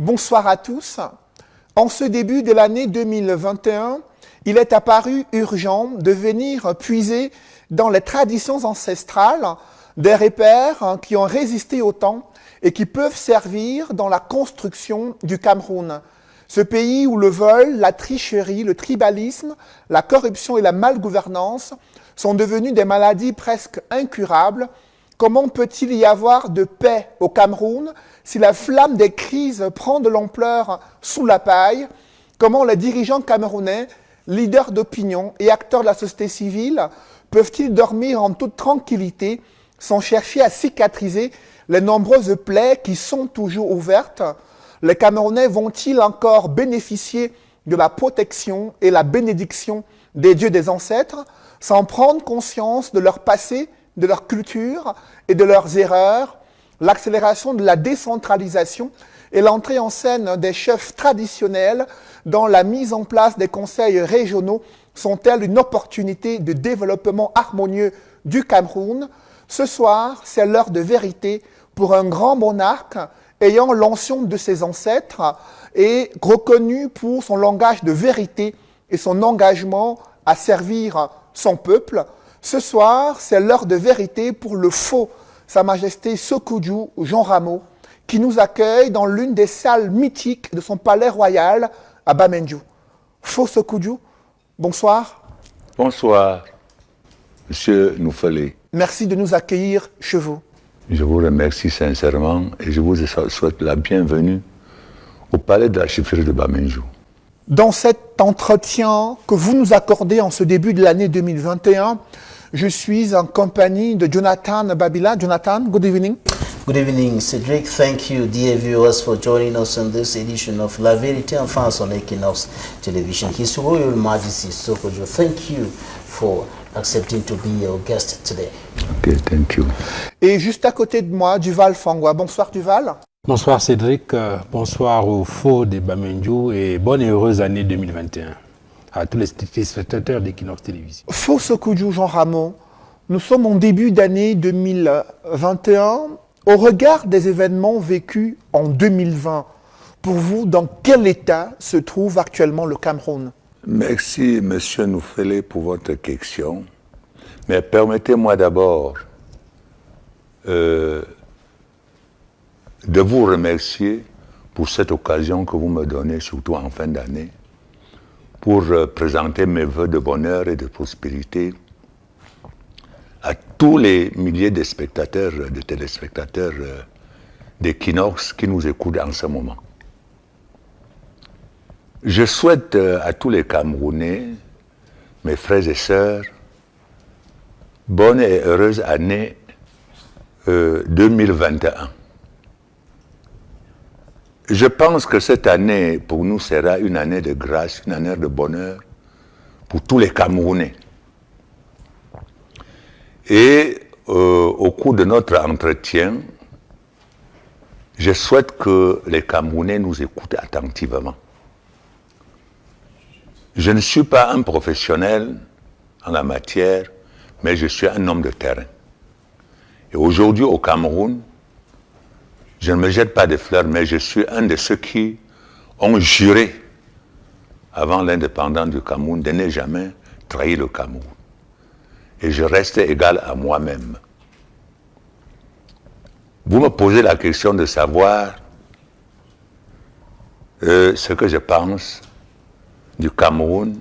Bonsoir à tous. En ce début de l'année 2021, il est apparu urgent de venir puiser dans les traditions ancestrales des repères qui ont résisté au temps et qui peuvent servir dans la construction du Cameroun. Ce pays où le vol, la tricherie, le tribalisme, la corruption et la malgouvernance sont devenus des maladies presque incurables. Comment peut-il y avoir de paix au Cameroun si la flamme des crises prend de l'ampleur sous la paille? Comment les dirigeants camerounais, leaders d'opinion et acteurs de la société civile peuvent-ils dormir en toute tranquillité sans chercher à cicatriser les nombreuses plaies qui sont toujours ouvertes? Les Camerounais vont-ils encore bénéficier de la protection et la bénédiction des dieux des ancêtres sans prendre conscience de leur passé, de leur culture et de leurs erreurs? L'accélération de la décentralisation et l'entrée en scène des chefs traditionnels dans la mise en place des conseils régionaux sont-elles une opportunité de développement harmonieux du Cameroun? Ce soir, c'est l'heure de vérité pour un grand monarque ayant l'onction de ses ancêtres et reconnu pour son langage de vérité et son engagement à servir son peuple. Ce soir, c'est l'heure de vérité pour le faux Sa Majesté Sékou Jean Rameau, qui nous accueille dans l'une des salles mythiques de son palais royal à Bamendjou. Faux Sékou, bonsoir. Bonsoir, Monsieur Noufale. Merci de nous accueillir chez vous. Je vous remercie sincèrement et je vous souhaite la bienvenue au palais de la chefferie de Bamendjou. Dans cet entretien que vous nous accordez en ce début de l'année 2021, je suis en compagnie de Jonathan Babila. Jonathan, good evening. Good evening, Cedric. Thank you, dear viewers, for joining us on this edition of La Vérité en France on Equinox Television. His Royal Majesty Sékou, thank you for accepting to be your guest today. Okay, thank you. Et juste à côté de moi, Duval Fangwa. Bonsoir Duval. Bonsoir Cédric, bonsoir aux faux de Bamendjou et bonne et heureuse année 2021 à tous les téléspectateurs d'Equinox Télévision. Faux Sékou Jean Rameau, nous sommes en début d'année 2021. Au regard des événements vécus en 2020, pour vous, dans quel état se trouve actuellement le Cameroun? Merci, Monsieur Noufale, pour votre question. Mais permettez-moi d'abord de vous remercier pour cette occasion que vous me donnez, surtout en fin d'année, pour présenter mes vœux de bonheur et de prospérité à tous les milliers de spectateurs, de téléspectateurs d'Equinox qui nous écoutent en ce moment. Je souhaite à tous les Camerounais, mes frères et sœurs, bonne et heureuse année 2021. Je pense que cette année, pour nous, sera une année de grâce, une année de bonheur pour tous les Camerounais. Et au cours de notre entretien, je souhaite que les Camerounais nous écoutent attentivement. Je ne suis pas un professionnel en la matière, mais je suis un homme de terrain. Et aujourd'hui, au Cameroun, je ne me jette pas de fleurs, mais je suis un de ceux qui ont juré, avant l'indépendance du Cameroun, de ne jamais trahir le Cameroun. Et je reste égal à moi-même. Vous me posez la question de savoir ce que je pense du Cameroun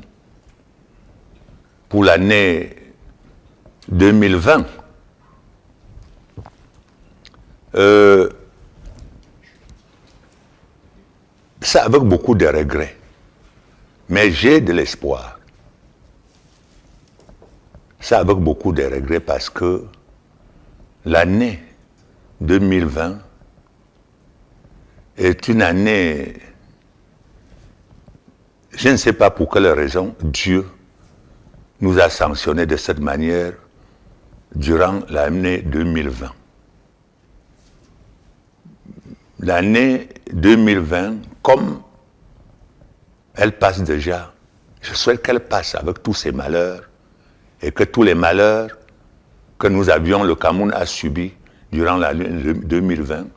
pour l'année 2020. Ça avec beaucoup de regrets, mais j'ai de l'espoir. Ça avec beaucoup de regrets parce que l'année 2020 est une année, je ne sais pas pour quelle raison, Dieu nous a sanctionnés de cette manière durant l'année 2020. L'année 2020, comme elle passe déjà, je souhaite qu'elle passe avec tous ses malheurs et que tous les malheurs que nous avions, le Cameroun a subis durant l'année 2020,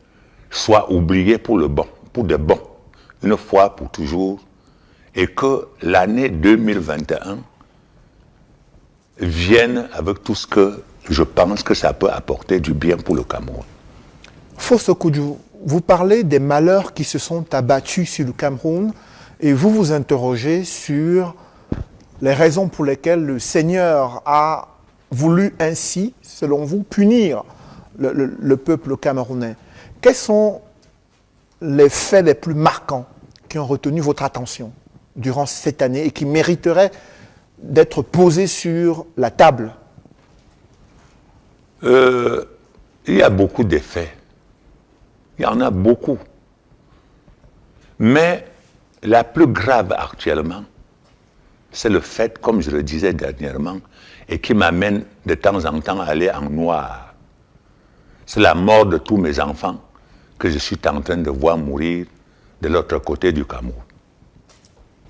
soient oubliés pour le bon, pour de bon. une fois pour toujours, et que l'année 2021 vienne avec tout ce que je pense que ça peut apporter du bien pour le Cameroun. Fosso Koudjou, vous parlez des malheurs qui se sont abattus sur le Cameroun et vous vous interrogez sur les raisons pour lesquelles le Seigneur a voulu ainsi, selon vous, punir le peuple camerounais. Quels sont les faits les plus marquants qui ont retenu votre attention durant cette année et qui mériteraient d'être posés sur la table? Il y a beaucoup d'effets. Il y en a beaucoup. Mais la plus grave actuellement, c'est le fait, comme je le disais dernièrement, et qui m'amène de temps en temps à aller en noir. C'est la mort de tous mes enfants que je suis en train de voir mourir de l'autre côté du Cameroun.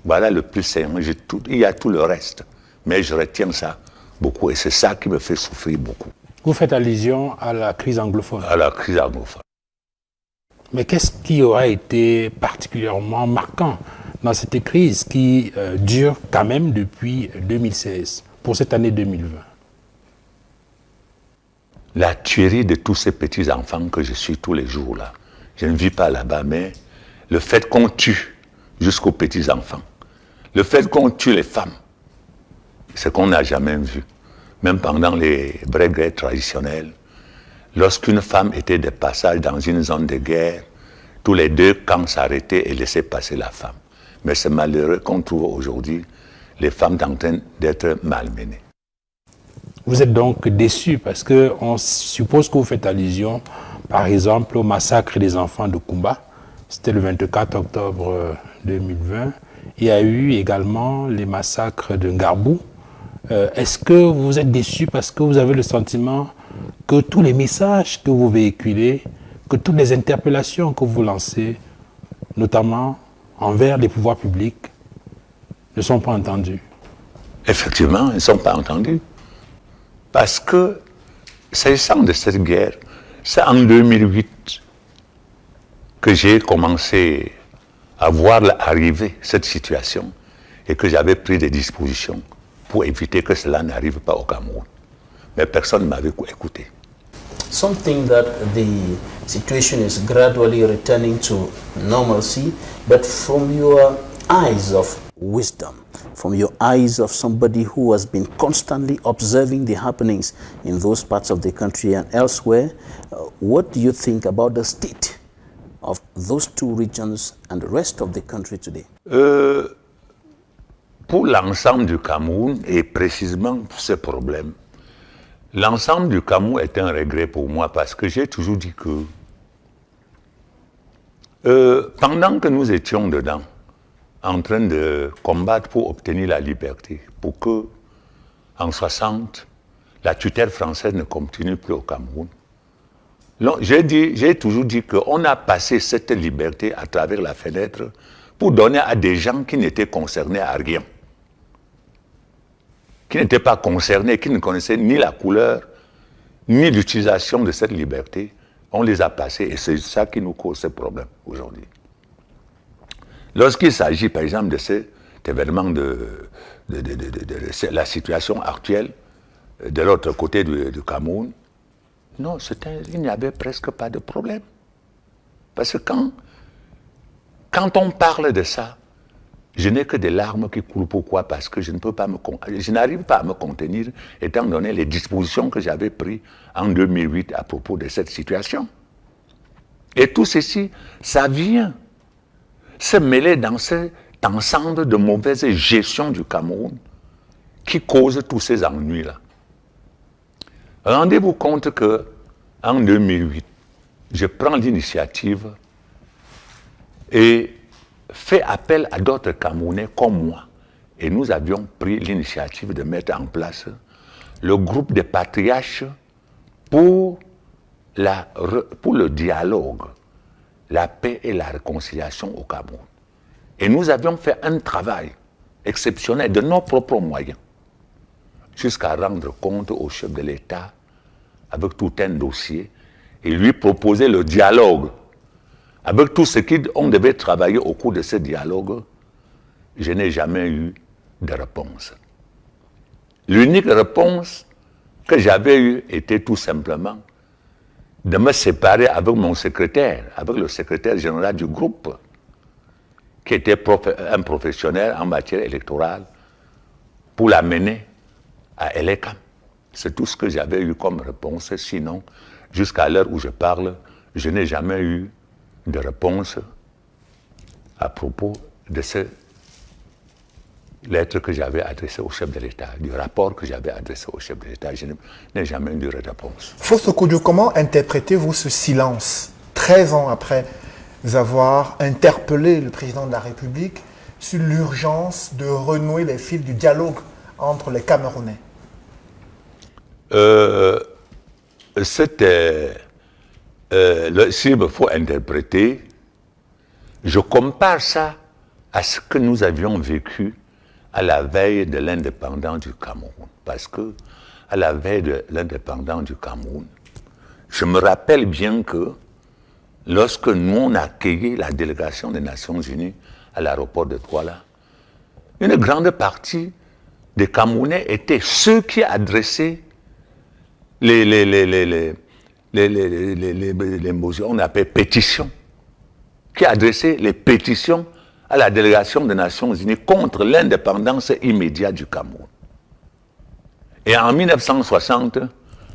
Voilà le plus sain. Il y a tout le reste, mais je retiens ça beaucoup et c'est ça qui me fait souffrir beaucoup. Vous faites allusion à la crise anglophone. À la crise anglophone. Mais qu'est-ce qui aura été particulièrement marquant dans cette crise qui dure quand même depuis 2016, pour cette année 2020? La tuerie de tous ces petits-enfants que je suis tous les jours là. Je ne vis pas là-bas, mais le fait qu'on tue jusqu'aux petits-enfants, le fait qu'on tue les femmes, c'est qu'on n'a jamais vu. Même pendant les vraies guerres traditionnelles, lorsqu'une femme était de passage dans une zone de guerre, tous les deux camps s'arrêtaient et laissaient passer la femme. Mais c'est malheureux qu'on trouve aujourd'hui les femmes en train d'être malmenées. Vous êtes donc déçu parce qu'on suppose que vous faites allusion, par exemple, au massacre des enfants de Kumba. C'était le 24 octobre 2020. Il y a eu également les massacres de Ngarbou. Est-ce que vous êtes déçu parce que vous avez le sentiment que tous les messages que vous véhiculez, que toutes les interpellations que vous lancez, notamment envers les pouvoirs publics, ne sont pas entendus? Effectivement, ils ne sont pas entendus. Parce que, s'agissant de cette guerre, c'est en 2008 que j'ai commencé à voir arriver cette situation et que j'avais pris des dispositions pour éviter que cela n'arrive pas au Cameroun. Mais personne ne m'avait écouté. Something that the situation is gradually returning to normalcy, but from your eyes of wisdom, from your eyes of somebody who has been constantly observing the happenings in those parts of the country and elsewhere, what do you think about the state of those two regions and the rest of the country today? Pour l'ensemble du Cameroun, et précisément pour ce problème, l'ensemble du Cameroun est un regret pour moi parce que j'ai toujours dit que pendant que nous étions dedans, en train de combattre pour obtenir la liberté, pour que, en 60, la tutelle française ne continue plus au Cameroun. J'ai toujours dit qu'on a passé cette liberté à travers la fenêtre pour donner à des gens qui n'étaient concernés à rien, qui n'étaient pas concernés, qui ne connaissaient ni la couleur, ni l'utilisation de cette liberté. On les a passés et c'est ça qui nous cause ce problème aujourd'hui. Lorsqu'il s'agit, par exemple, de cet événement de la situation actuelle de l'autre côté du Cameroun, non, il n'y avait presque pas de problème. Parce que quand on parle de ça, je n'ai que des larmes qui coulent. Pourquoi? Parce que je n'arrive pas à me contenir, étant donné les dispositions que j'avais prises en 2008 à propos de cette situation. Et tout ceci, ça vient se mêler dans cet ensemble de mauvaises gestions du Cameroun qui cause tous ces ennuis-là. Rendez-vous compte qu'en 2008, je prends l'initiative et fais appel à d'autres Camerounais comme moi. Et nous avions pris l'initiative de mettre en place le groupe des patriarches pour le dialogue, la paix et la réconciliation au Cameroun. Et nous avions fait un travail exceptionnel de nos propres moyens, jusqu'à rendre compte au chef de l'État avec tout un dossier et lui proposer le dialogue avec tout ce qu'on devait travailler au cours de ce dialogue, je n'ai jamais eu de réponse. L'unique réponse que j'avais eue était tout simplement de me séparer avec mon secrétaire, avec le secrétaire général du groupe, qui était un professionnel en matière électorale, pour l'amener à Elekam. C'est tout ce que j'avais eu comme réponse. Sinon, jusqu'à l'heure où je parle, je n'ai jamais eu de réponse à propos de ce lettre que j'avais adressée au chef de l'État, du rapport que j'avais adressé au chef de l'État. Je n'ai jamais eu de réponse. Fosso Kodjo, comment interprétez-vous ce silence, 13 ans après avoir interpellé le président de la République sur l'urgence de renouer les fils du dialogue entre les Camerounais? S'il me faut interpréter, je compare ça à ce que nous avions vécu à la veille de l'indépendance du Cameroun. Parce que, à la veille de l'indépendance du Cameroun, je me rappelle bien que lorsque nous on a accueilli la délégation des Nations Unies à l'aéroport de Douala, une grande partie des Camerounais étaient ceux qui adressaient on appelle pétitions, qui adressaient les pétitions à la délégation des Nations Unies contre l'indépendance immédiate du Cameroun. Et en 1960,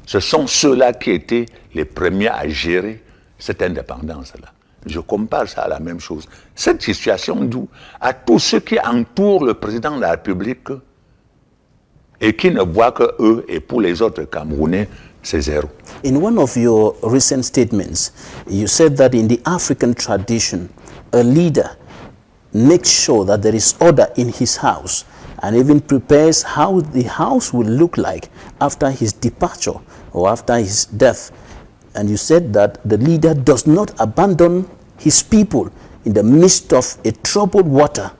ce sont ceux-là qui étaient les premiers à gérer cette indépendance-là. Je compare ça à la même chose. Cette situation d'où à tous ceux qui entourent le président de la République et qui ne voient que eux et pour les autres Camerounais, c'est zéro. In one of your recent statements, you said that in the African tradition, a leader makes sure that there is order in his house and even prepares how the house will look like after his departure or after his death. And you said that the leader does not abandon his people in the midst of a troubled water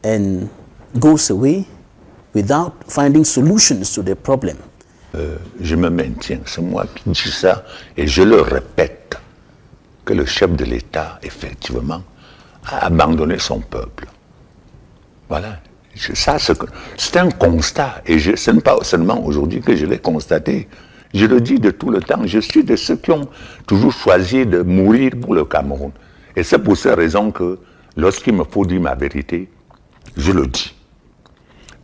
and goes away without finding solutions to the problem. Je me maintiens, c'est moi qui dis ça et je le répète, que le chef de l'État, effectivement, a abandonné son peuple. Voilà. Ça, c'est un constat et ce n'est pas seulement aujourd'hui que je l'ai constaté. Je le dis de tout le temps, je suis de ceux qui ont toujours choisi de mourir pour le Cameroun. Et c'est pour cette raison que, lorsqu'il me faut dire ma vérité, je le dis.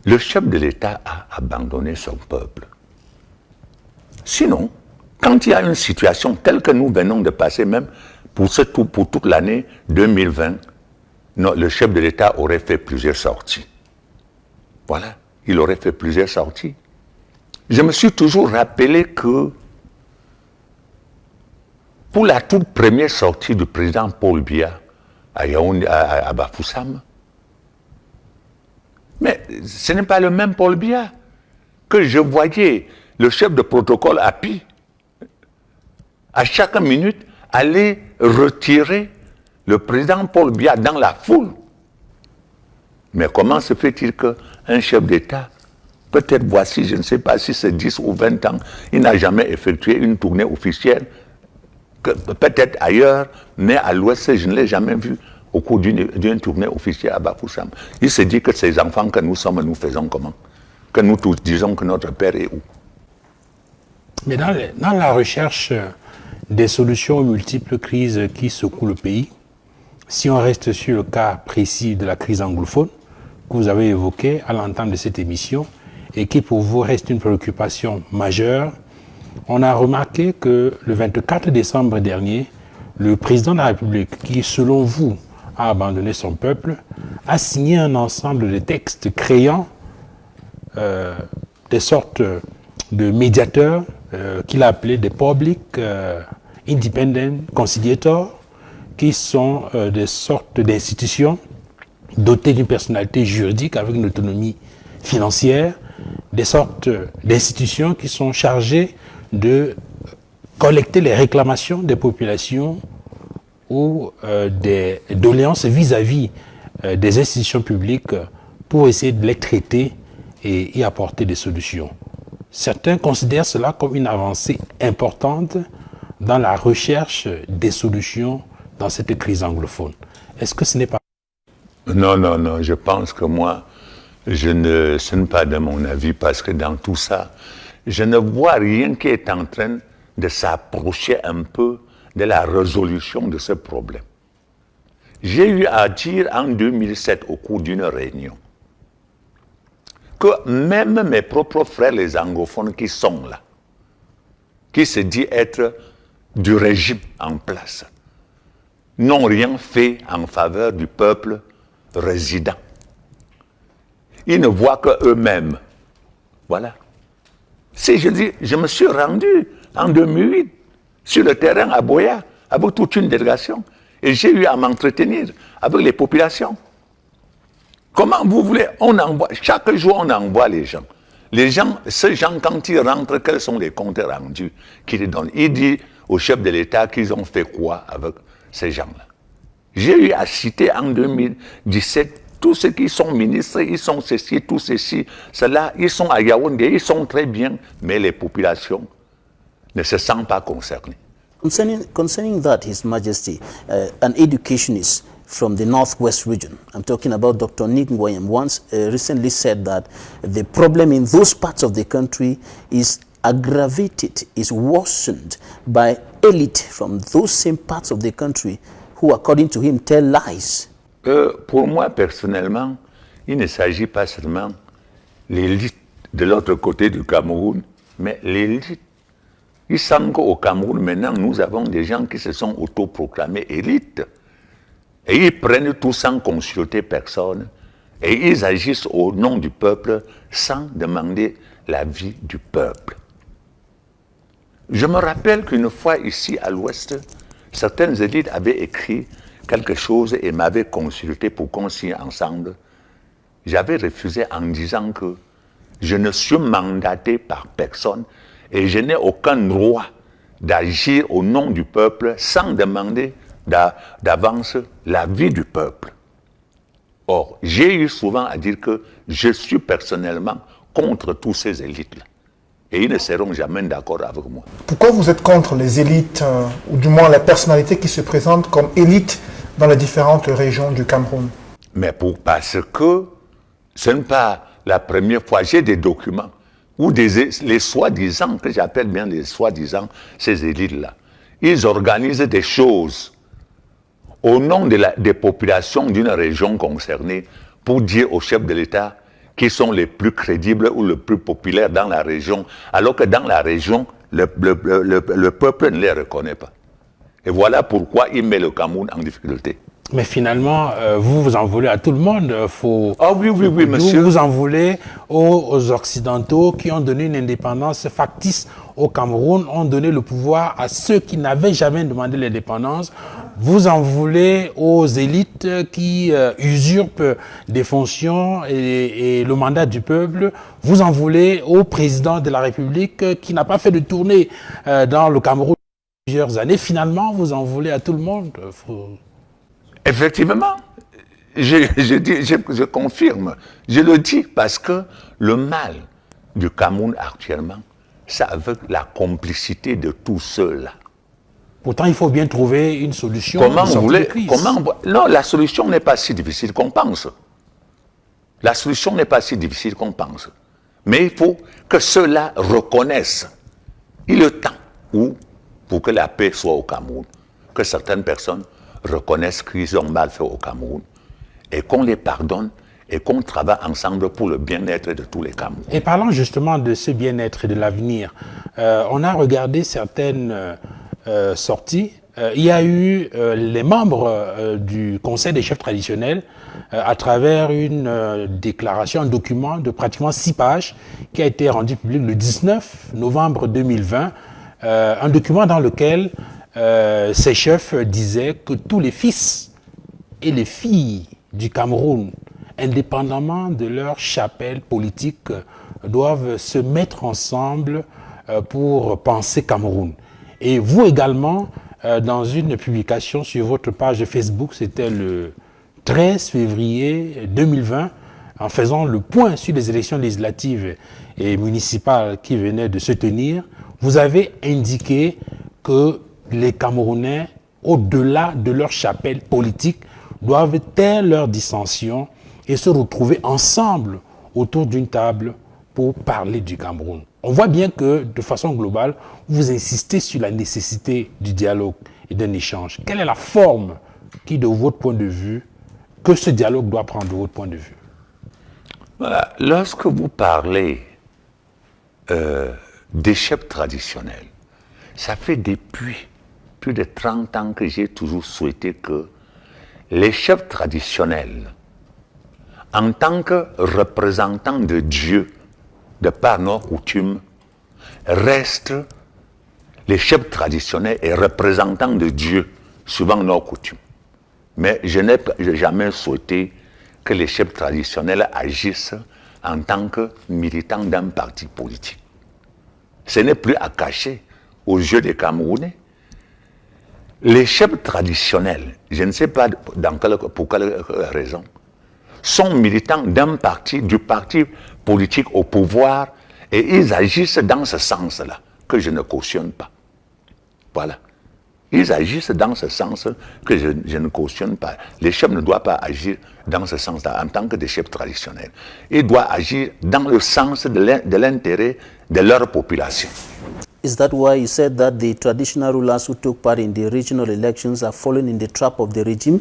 Le chef de l'État a abandonné son peuple. Sinon, quand il y a une situation telle que nous venons de passer, même pour toute l'année 2020, non, le chef de l'État aurait fait plusieurs sorties. Voilà, il aurait fait plusieurs sorties. Je me suis toujours rappelé que pour la toute première sortie du président Paul Biya à Yaoundé, à Bafoussam, mais ce n'est pas le même Paul Biya que je voyais le chef de protocole API à chaque minute aller retirer le président Paul Biya dans la foule. Mais comment se fait-il qu'un chef d'État, peut-être voici, je ne sais pas si c'est 10 ou 20 ans, il n'a jamais effectué une tournée officielle, peut-être ailleurs, mais à l'Ouest, je ne l'ai jamais vu au cours d'une tournée officielle à Bafoussam. Il se dit que ces enfants que nous sommes, nous faisons comment? Que nous tous disons que notre père est où? Mais dans la recherche des solutions aux multiples crises qui secouent le pays, si on reste sur le cas précis de la crise anglophone, que vous avez évoqué à l'entame de cette émission, et qui pour vous reste une préoccupation majeure, on a remarqué que le 24 décembre dernier, le président de la République, qui selon vous a abandonné son peuple, a signé un ensemble de textes créant des sortes de médiateurs qu'il a appelés des Public Independent Conciliators, qui sont des sortes d'institutions dotées d'une personnalité juridique avec une autonomie financière, des sortes d'institutions qui sont chargées de collecter les réclamations des populations ou des doléances vis-à-vis des institutions publiques pour essayer de les traiter et y apporter des solutions. Certains considèrent cela comme une avancée importante dans la recherche des solutions dans cette crise anglophone. Est-ce que ce n'est pas... Non, non, non, je pense que moi, ce n'est pas de mon avis, parce que dans tout ça, je ne vois rien qui est en train de s'approcher un peu de la résolution de ce problème. J'ai eu à dire en 2007, au cours d'une réunion, que même mes propres frères, les anglophones qui sont là, qui se disent être du régime en place, n'ont rien fait en faveur du peuple résident. Ils ne voient qu'eux-mêmes. Voilà. Si je dis, je me suis rendu en 2008 sur le terrain à Boya avec toute une délégation et j'ai eu à m'entretenir avec les populations. Comment vous voulez, chaque jour on envoie les gens. Ces gens, quand ils rentrent, quels sont les comptes rendus qu'ils les donnent? Ils disent au chef de l'État qu'ils ont fait quoi avec ces gens-là. J'ai eu à citer en 2017 tous ceux qui sont ministres, ils sont ceci, tout ceci, cela, ils sont à Yaoundé, ils sont très bien, mais les populations ne se sentent pas concernées. Concerning that, His Majesty, an educationist from the Northwest region, I'm talking about Dr. Nick Ngoyam, once recently said that the problem in those parts of the country is aggravated, is worsened by elite from those same parts of the country who, according to him, tell lies. Pour moi, personnellement, il ne s'agit pas seulement de l'élite de l'autre côté du Cameroun, mais l'élite. Il semble qu'au Cameroun, maintenant, nous avons des gens qui se sont autoproclamés élites. Et ils prennent tout sans consulter personne. Et ils agissent au nom du peuple sans demander l'avis du peuple. Je me rappelle qu'une fois ici à l'Ouest, certaines élites avaient écrit quelque chose et m'avaient consulté pour qu'on signe ensemble. J'avais refusé en disant que je ne suis mandaté par personne et je n'ai aucun droit d'agir au nom du peuple sans demander d'avance l'avis du peuple. Or, j'ai eu souvent à dire que je suis personnellement contre tous ces élites-là. Et ils ne seront jamais d'accord avec moi. Pourquoi vous êtes contre les élites, ou du moins les personnalités qui se présentent comme élites dans les différentes régions du Cameroun? Mais parce que ce n'est pas la première fois. J'ai des documents où les soi-disant, que j'appelle bien les soi-disant, ces élites-là, ils organisent des choses au nom des populations d'une région concernée pour dire au chef de l'État qui sont les plus crédibles ou les plus populaires dans la région, alors que dans la région, le peuple ne les reconnaît pas. Et voilà pourquoi il met le Cameroun en difficulté. Mais finalement, vous en voulez à tout le monde. Ah oui, oui, oui, monsieur. Vous en voulez aux Occidentaux qui ont donné une indépendance factice au Cameroun, ont donné le pouvoir à ceux qui n'avaient jamais demandé l'indépendance. Vous en voulez aux élites qui usurpent des fonctions et le mandat du peuple. Vous en voulez au président de la République qui n'a pas fait de tournée dans le Cameroun depuis plusieurs années. Finalement, vous en voulez à tout le monde. Effectivement, je confirme, je le dis parce que le mal du Cameroun actuellement, c'est avec la complicité de tous ceux-là. Pourtant, il faut bien trouver une solution. Comment vous voulez, non, la solution n'est pas si difficile qu'on pense. La solution n'est pas si difficile qu'on pense. Mais il faut que ceux-là reconnaissent. Il est temps pour que la paix soit au Cameroun, que certaines personnes reconnaissent qu'ils ont mal fait au Cameroun et qu'on les pardonne et qu'on travaille ensemble pour le bien-être de tous les Camerounais. Et parlant justement de ce bien-être et de l'avenir, on a regardé certaines sorties. Il y a eu les membres du Conseil des chefs traditionnels à travers une déclaration, un document de pratiquement 6 pages qui a été rendu public le 19 novembre 2020, un document dans lequel ces chefs disaient que tous les fils et les filles du Cameroun, indépendamment de leur chapelle politique, doivent se mettre ensemble pour penser Cameroun. Et vous également, dans une publication sur votre page Facebook, c'était le 13 février 2020, en faisant le point sur les élections législatives et municipales qui venaient de se tenir, vous avez indiqué que les Camerounais au-delà de leur chapelle politique, doivent taire leurs dissensions et se retrouver ensemble autour d'une table pour parler du Cameroun. On voit bien que, de façon globale, vous insistez sur la nécessité du dialogue et d'un échange. Quelle est la forme qui, de votre point de vue, que ce dialogue doit prendre de votre point de vue? Voilà. Lorsque vous parlez des chefs traditionnels, ça fait depuis plus de 30 ans que j'ai toujours souhaité que les chefs traditionnels, en tant que représentants de Dieu, de par nos coutumes, restent les chefs traditionnels et représentants de Dieu, suivant nos coutumes. Mais je n'ai jamais souhaité que les chefs traditionnels agissent en tant que militants d'un parti politique. Ce n'est plus à cacher aux yeux des Camerounais. Les chefs traditionnels, je ne sais pas pour quelle raison, sont militants d'un parti, du parti politique au pouvoir, et ils agissent dans ce sens-là, que je ne cautionne pas. Voilà. Ils agissent dans ce sens que je ne cautionne pas. Les chefs ne doivent pas agir dans ce sens-là en tant que des chefs traditionnels. Ils doivent agir dans le sens de l'intérêt de leur population. Is that why you said that the traditional rulers who took part in the regional elections are fallen in the trap of the regime?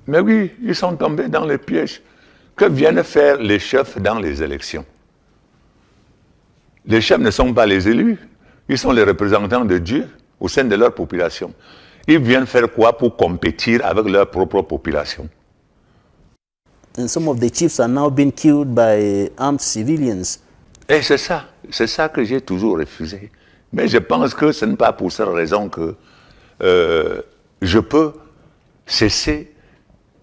Mais oui, ils sont tombés dans le piège. Que viennent faire les chefs dans les élections? Les chefs ne sont pas les élus. Ils sont les représentants de Dieu au sein de leur population. Ils viennent faire quoi pour compétir avec leur propre population? And some of the chiefs are now being killed by armed civilians. Et c'est ça que j'ai toujours refusé. Mais je pense que ce n'est pas pour cette raison que je peux cesser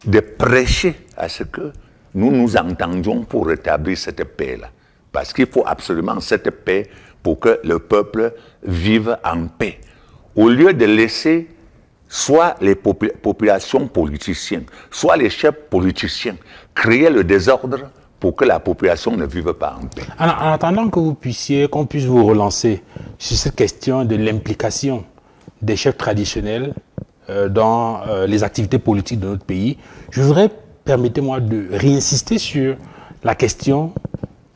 de prêcher à ce que nous nous entendions pour rétablir cette paix-là. Parce qu'il faut absolument cette paix pour que le peuple vive en paix. Au lieu de laisser soit les populations politiciennes, soit les chefs politiciens créer le désordre pour que la population ne vive pas en paix. En attendant que qu'on puisse vous relancer sur cette question de l'implication des chefs traditionnels dans les activités politiques de notre pays, je voudrais, permettez-moi de réinsister sur la question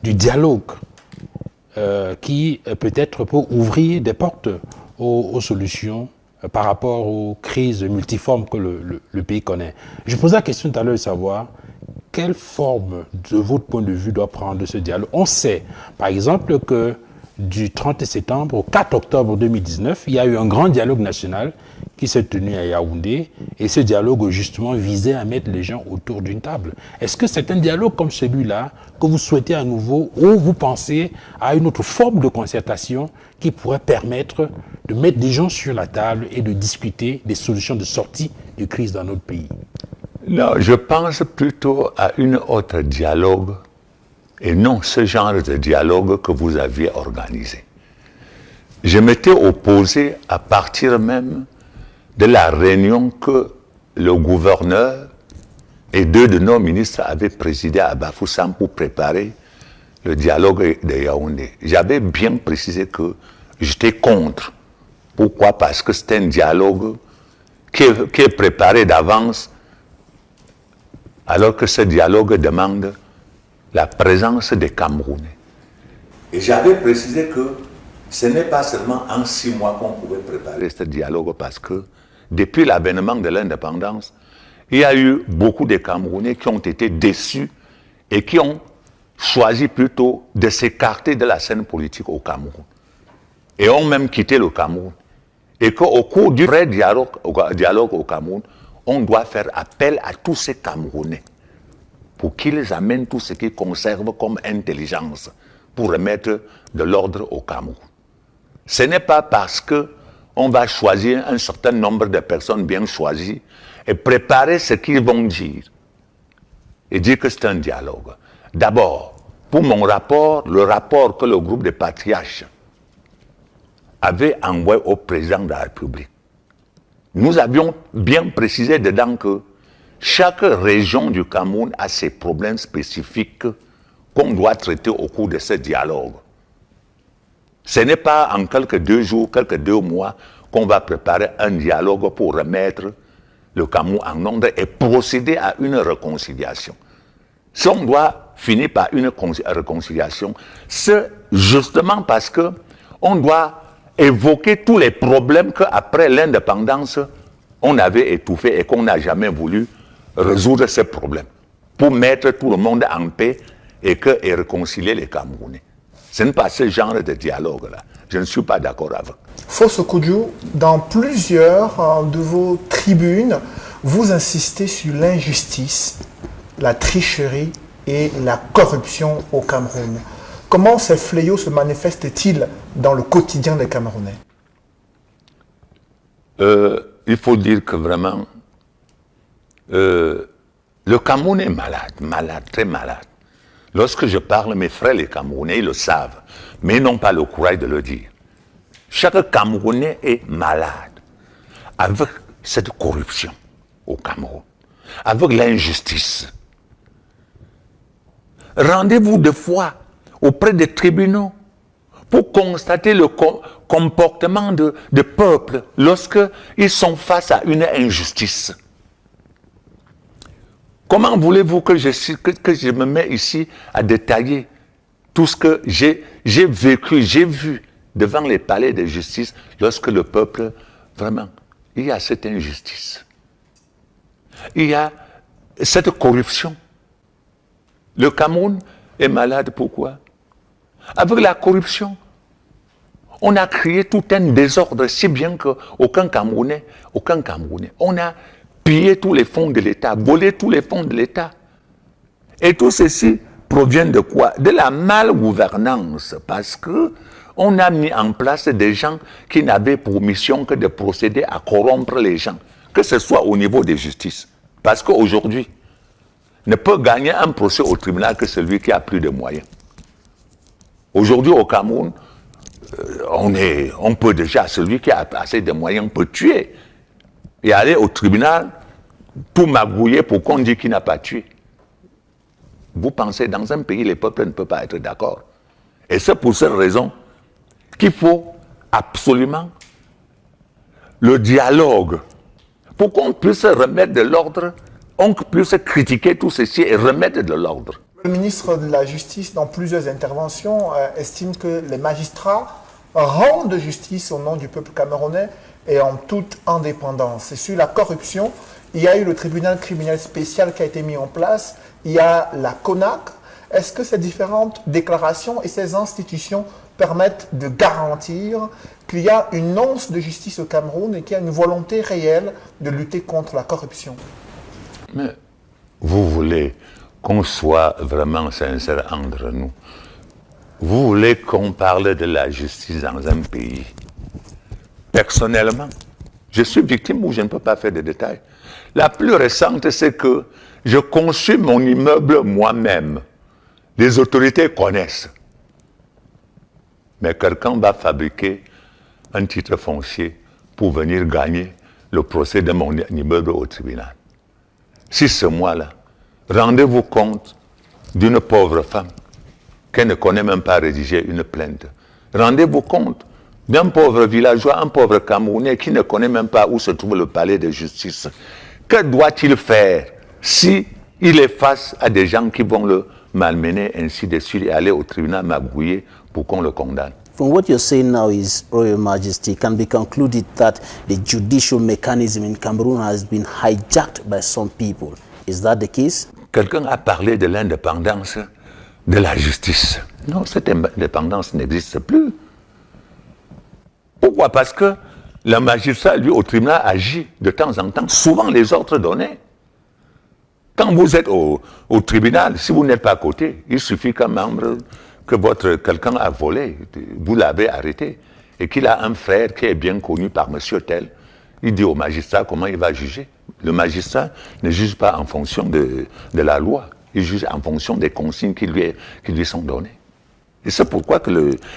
du dialogue qui peut-être peut ouvrir des portes aux solutions par rapport aux crises multiformes que le pays connaît. Je posais la question tout à l'heure de savoir quelle forme, de votre point de vue, doit prendre ce dialogue. On sait, par exemple, que du 30 septembre au 4 octobre 2019, il y a eu un grand dialogue national qui s'est tenu à Yaoundé, et ce dialogue, justement, visait à mettre les gens autour d'une table. Est-ce que c'est un dialogue comme celui-là que vous souhaitez à nouveau, ou vous pensez à une autre forme de concertation qui pourrait permettre de mettre des gens sur la table et de discuter des solutions de sortie de crise dans notre pays? Non, je pense plutôt à une autre dialogue, et non ce genre de dialogue que vous aviez organisé. Je m'étais opposé à partir même de la réunion que le gouverneur et deux de nos ministres avaient présidé à Bafoussam pour préparer le dialogue de Yaoundé. J'avais bien précisé que j'étais contre. Pourquoi? Parce que c'est un dialogue qui est préparé d'avance, alors que ce dialogue demande la présence des Camerounais. Et j'avais précisé que ce n'est pas seulement en 6 mois qu'on pouvait préparer ce dialogue, parce que depuis l'avènement de l'indépendance, il y a eu beaucoup de Camerounais qui ont été déçus et qui ont choisi plutôt de s'écarter de la scène politique au Cameroun. Et ont même quitté le Cameroun. Et qu'au cours du vrai dialogue au Cameroun, on doit faire appel à tous ces Camerounais pour qu'ils amènent tout ce qu'ils conservent comme intelligence pour remettre de l'ordre au Cameroun. Ce n'est pas parce qu'on va choisir un certain nombre de personnes bien choisies et préparer ce qu'ils vont dire et dire que c'est un dialogue. D'abord, pour mon rapport, le rapport que le groupe des patriarches avait envoyé au président de la République, nous avions bien précisé dedans que chaque région du Cameroun a ses problèmes spécifiques qu'on doit traiter au cours de ce dialogue. Ce n'est pas en quelques 2 jours, quelques 2 mois qu'on va préparer un dialogue pour remettre le Cameroun en ordre et procéder à une réconciliation. Si on doit finir par une réconciliation, c'est justement parce que on doit évoquer tous les problèmes qu'après l'indépendance, on avait étouffés et qu'on n'a jamais voulu résoudre ces problèmes pour mettre tout le monde en paix et réconcilier les Camerounais. Ce n'est pas ce genre de dialogue-là. Je ne suis pas d'accord avec. Fosso Kodjo, dans plusieurs de vos tribunes, vous insistez sur l'injustice, la tricherie et la corruption au Cameroun. Comment ces fléaux se manifestent-ils dans le quotidien des Camerounais? Il faut dire que vraiment, le Cameroun est malade, très malade. Lorsque je parle, mes frères les Camerounais, ils le savent, mais ils n'ont pas le courage de le dire. Chaque Camerounais est malade avec cette corruption au Cameroun, avec l'injustice. Rendez-vous des fois auprès des tribunaux pour constater le comportement de peuple lorsqu'ils sont face à une injustice. Comment voulez-vous que je me mette ici à détailler tout ce que j'ai vécu, j'ai vu devant les palais de justice lorsque le peuple, vraiment, il y a cette injustice. Il y a cette corruption. Le Cameroun est malade, pourquoi? Avec la corruption, on a créé tout un désordre, si bien qu'aucun Camerounais, on a pillé tous les fonds de l'État, volé tous les fonds de l'État. Et tout ceci provient de quoi? De la malgouvernance, parce qu'on a mis en place des gens qui n'avaient pour mission que de procéder à corrompre les gens, que ce soit au niveau des justices. Parce qu'aujourd'hui, ne peut gagner un procès au tribunal que celui qui a plus de moyens. Aujourd'hui, au Cameroun, on peut déjà, celui qui a assez de moyens peut tuer et aller au tribunal tout magouiller pour qu'on dise qu'il n'a pas tué. Vous pensez, dans un pays, les peuples ne peuvent pas être d'accord. Et c'est pour cette raison qu'il faut absolument le dialogue pour qu'on puisse remettre de l'ordre, on puisse critiquer tout ceci et remettre de l'ordre. Le ministre de la Justice, dans plusieurs interventions, estime que les magistrats rendent justice au nom du peuple camerounais et en toute indépendance. Et sur la corruption, il y a eu le tribunal criminel spécial qui a été mis en place, il y a la CONAC. Est-ce que ces différentes déclarations et ces institutions permettent de garantir qu'il y a une once de justice au Cameroun et qu'il y a une volonté réelle de lutter contre la corruption? Mais vous voulez qu'on soit vraiment sincère entre nous. Vous voulez qu'on parle de la justice dans un pays. Personnellement, je suis victime ou je ne peux pas faire de détails. La plus récente, c'est que je construis mon immeuble moi-même. Les autorités connaissent. Mais quelqu'un va fabriquer un titre foncier pour venir gagner le procès de mon immeuble au tribunal. Si ce mois-là, rendez-vous compte d'une pauvre femme qui ne connaît même pas rédiger une plainte. Rendez-vous compte d'un pauvre villageois, un pauvre Camerounais qui ne connaît même pas où se trouve le palais de justice. Que doit-il faire si il est face à des gens qui vont le malmener ainsi de suite et aller au tribunal magouiller pour qu'on le condamne? From what you're saying now is, Royal Majesty, it can be concluded that the judicial mechanism in Cameroon has been hijacked by some people. Is that the case? Quelqu'un a parlé de l'indépendance de la justice. Non, cette indépendance n'existe plus. Pourquoi? Parce que le magistrat, lui, au tribunal, agit de temps en temps, souvent les ordres donnés. Quand vous êtes au tribunal, si vous n'êtes pas à côté, il suffit qu'un membre, quelqu'un a volé, vous l'avez arrêté, et qu'il a un frère qui est bien connu par monsieur tel, il dit au magistrat comment il va juger. Le magistrat ne juge pas en fonction de la loi, il juge en fonction des consignes qui lui sont données. Et c'est pourquoi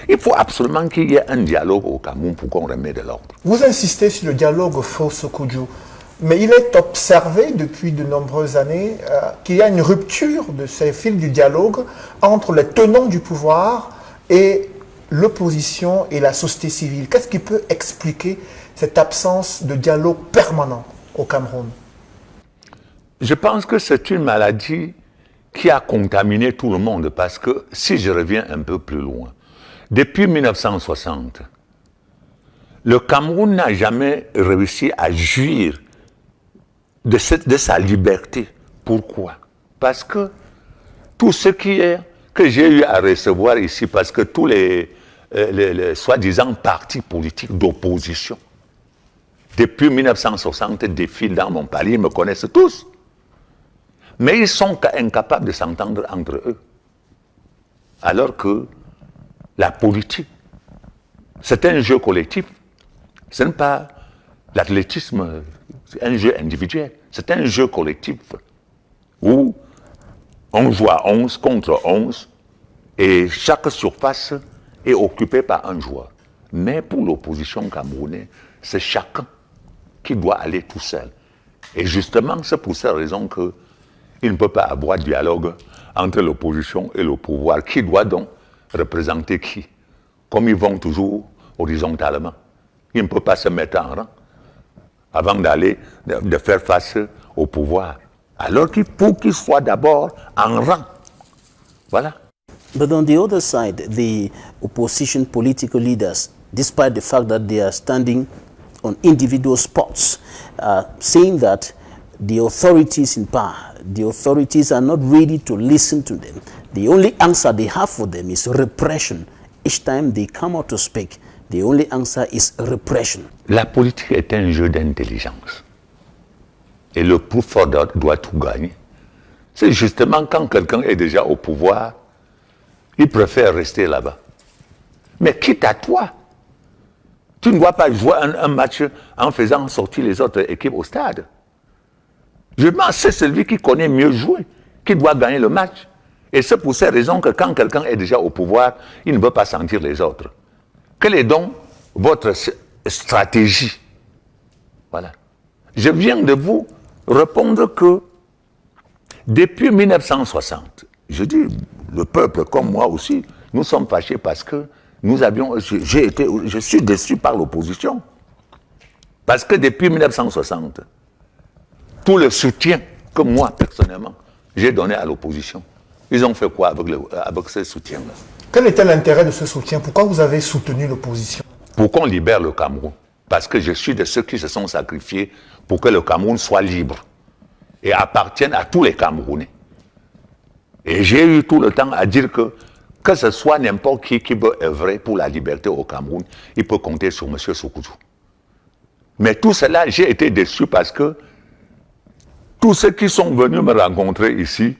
il faut absolument qu'il y ait un dialogue au Cameroun pour qu'on remette de l'ordre. Vous insistez sur le dialogue Fosso Kodjo, mais il est observé depuis de nombreuses années qu'il y a une rupture de ces fils du dialogue entre les tenants du pouvoir et l'opposition et la société civile. Qu'est-ce qui peut expliquer cette absence de dialogue permanent au Cameroun? Je pense que c'est une maladie qui a contaminé tout le monde parce que, si je reviens un peu plus loin, depuis 1960, le Cameroun n'a jamais réussi à jouir de sa liberté. Pourquoi? Parce que tout ce que j'ai eu à recevoir ici, parce que tous les soi-disant partis politiques d'opposition, depuis 1960, défilent dans mon palais, ils me connaissent tous. Mais ils sont incapables de s'entendre entre eux. Alors que la politique, c'est un jeu collectif. Ce n'est pas l'athlétisme, c'est un jeu individuel. C'est un jeu collectif où on joue à 11 contre 11 et chaque surface est occupée par un joueur. Mais pour l'opposition camerounaise, c'est chacun qui doit aller tout seul. Et justement, c'est pour cette raison qu'il ne peut pas avoir de dialogue entre l'opposition et le pouvoir. Qui doit donc représenter qui? Comme ils vont toujours horizontalement. Il ne peut pas se mettre en rang avant de faire face au pouvoir. Alors qu'il faut qu'il soit d'abord en rang. Voilà. But on the other side, the opposition political leaders, despite the fact that they are standing on individual spots, saying that the authorities in power, the authorities are not ready to listen to them. The only answer they have for them is repression. Each time they come out to speak, the only answer is repression. La politique est un jeu d'intelligence. Et le plus fort doit tout gagner. C'est justement quand quelqu'un est déjà au pouvoir, il préfère rester là-bas. Mais quitte à toi, tu ne dois pas jouer un match en faisant sortir les autres équipes au stade. Je pense que c'est celui qui connaît mieux jouer, qui doit gagner le match. Et c'est pour cette raison que quand quelqu'un est déjà au pouvoir, il ne veut pas sentir les autres. Quelle est donc votre stratégie? Voilà. Je viens de vous répondre que depuis 1960, je dis, le peuple comme moi aussi, nous sommes fâchés parce que je suis déçu par l'opposition. Parce que depuis 1960, tout le soutien que moi, personnellement, j'ai donné à l'opposition, ils ont fait quoi avec ce soutien-là? Quel était l'intérêt de ce soutien? Pourquoi vous avez soutenu l'opposition? Pour qu'on libère le Cameroun. Parce que je suis de ceux qui se sont sacrifiés pour que le Cameroun soit libre et appartienne à tous les Camerounais. Et j'ai eu tout le temps à dire que ce soit n'importe qui veut œuvrer pour la liberté au Cameroun, il peut compter sur M. Sokoudjou. Mais tout cela, j'ai été déçu parce que tous ceux qui sont venus me rencontrer ici,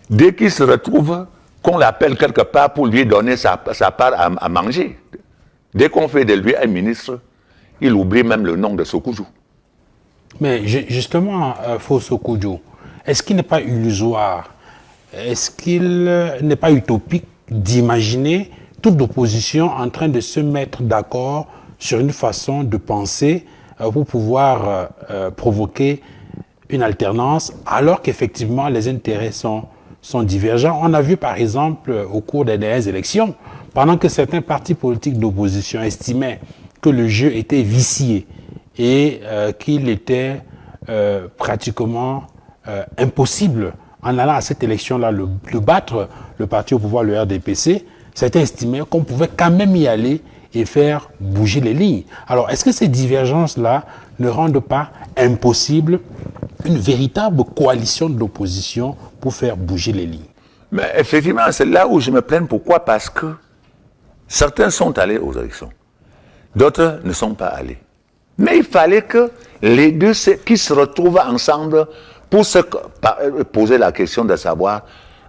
dès qu'ils se retrouvent, qu'on l'appelle quelque part pour lui donner sa part à manger, dès qu'on fait de lui un ministre, il oublie même le nom de Sokoudjou. Mais justement, Faux Sokoudjou, est-ce qu'il n'est pas illusoire, est-ce qu'il n'est pas utopique d'imaginer toute l'opposition en train de se mettre d'accord sur une façon de penser pour pouvoir provoquer une alternance, alors qu'effectivement les intérêts sont divergents? On a vu par exemple au cours des dernières élections, pendant que certains partis politiques d'opposition estimaient que le jeu était vicié et qu'il était pratiquement impossible en allant à cette élection-là le battre, le parti au pouvoir, le RDPC, certains estimaient qu'on pouvait quand même y aller et faire bouger les lignes. Alors, est-ce que ces divergences-là ne rendent pas impossible une véritable coalition de l'opposition pour faire bouger les lignes? Mais effectivement, c'est là où je me plains. Pourquoi? Parce que certains sont allés aux élections, d'autres ne sont pas allés. Mais il fallait que les deux qui se retrouvent ensemble pour se poser la question de savoir,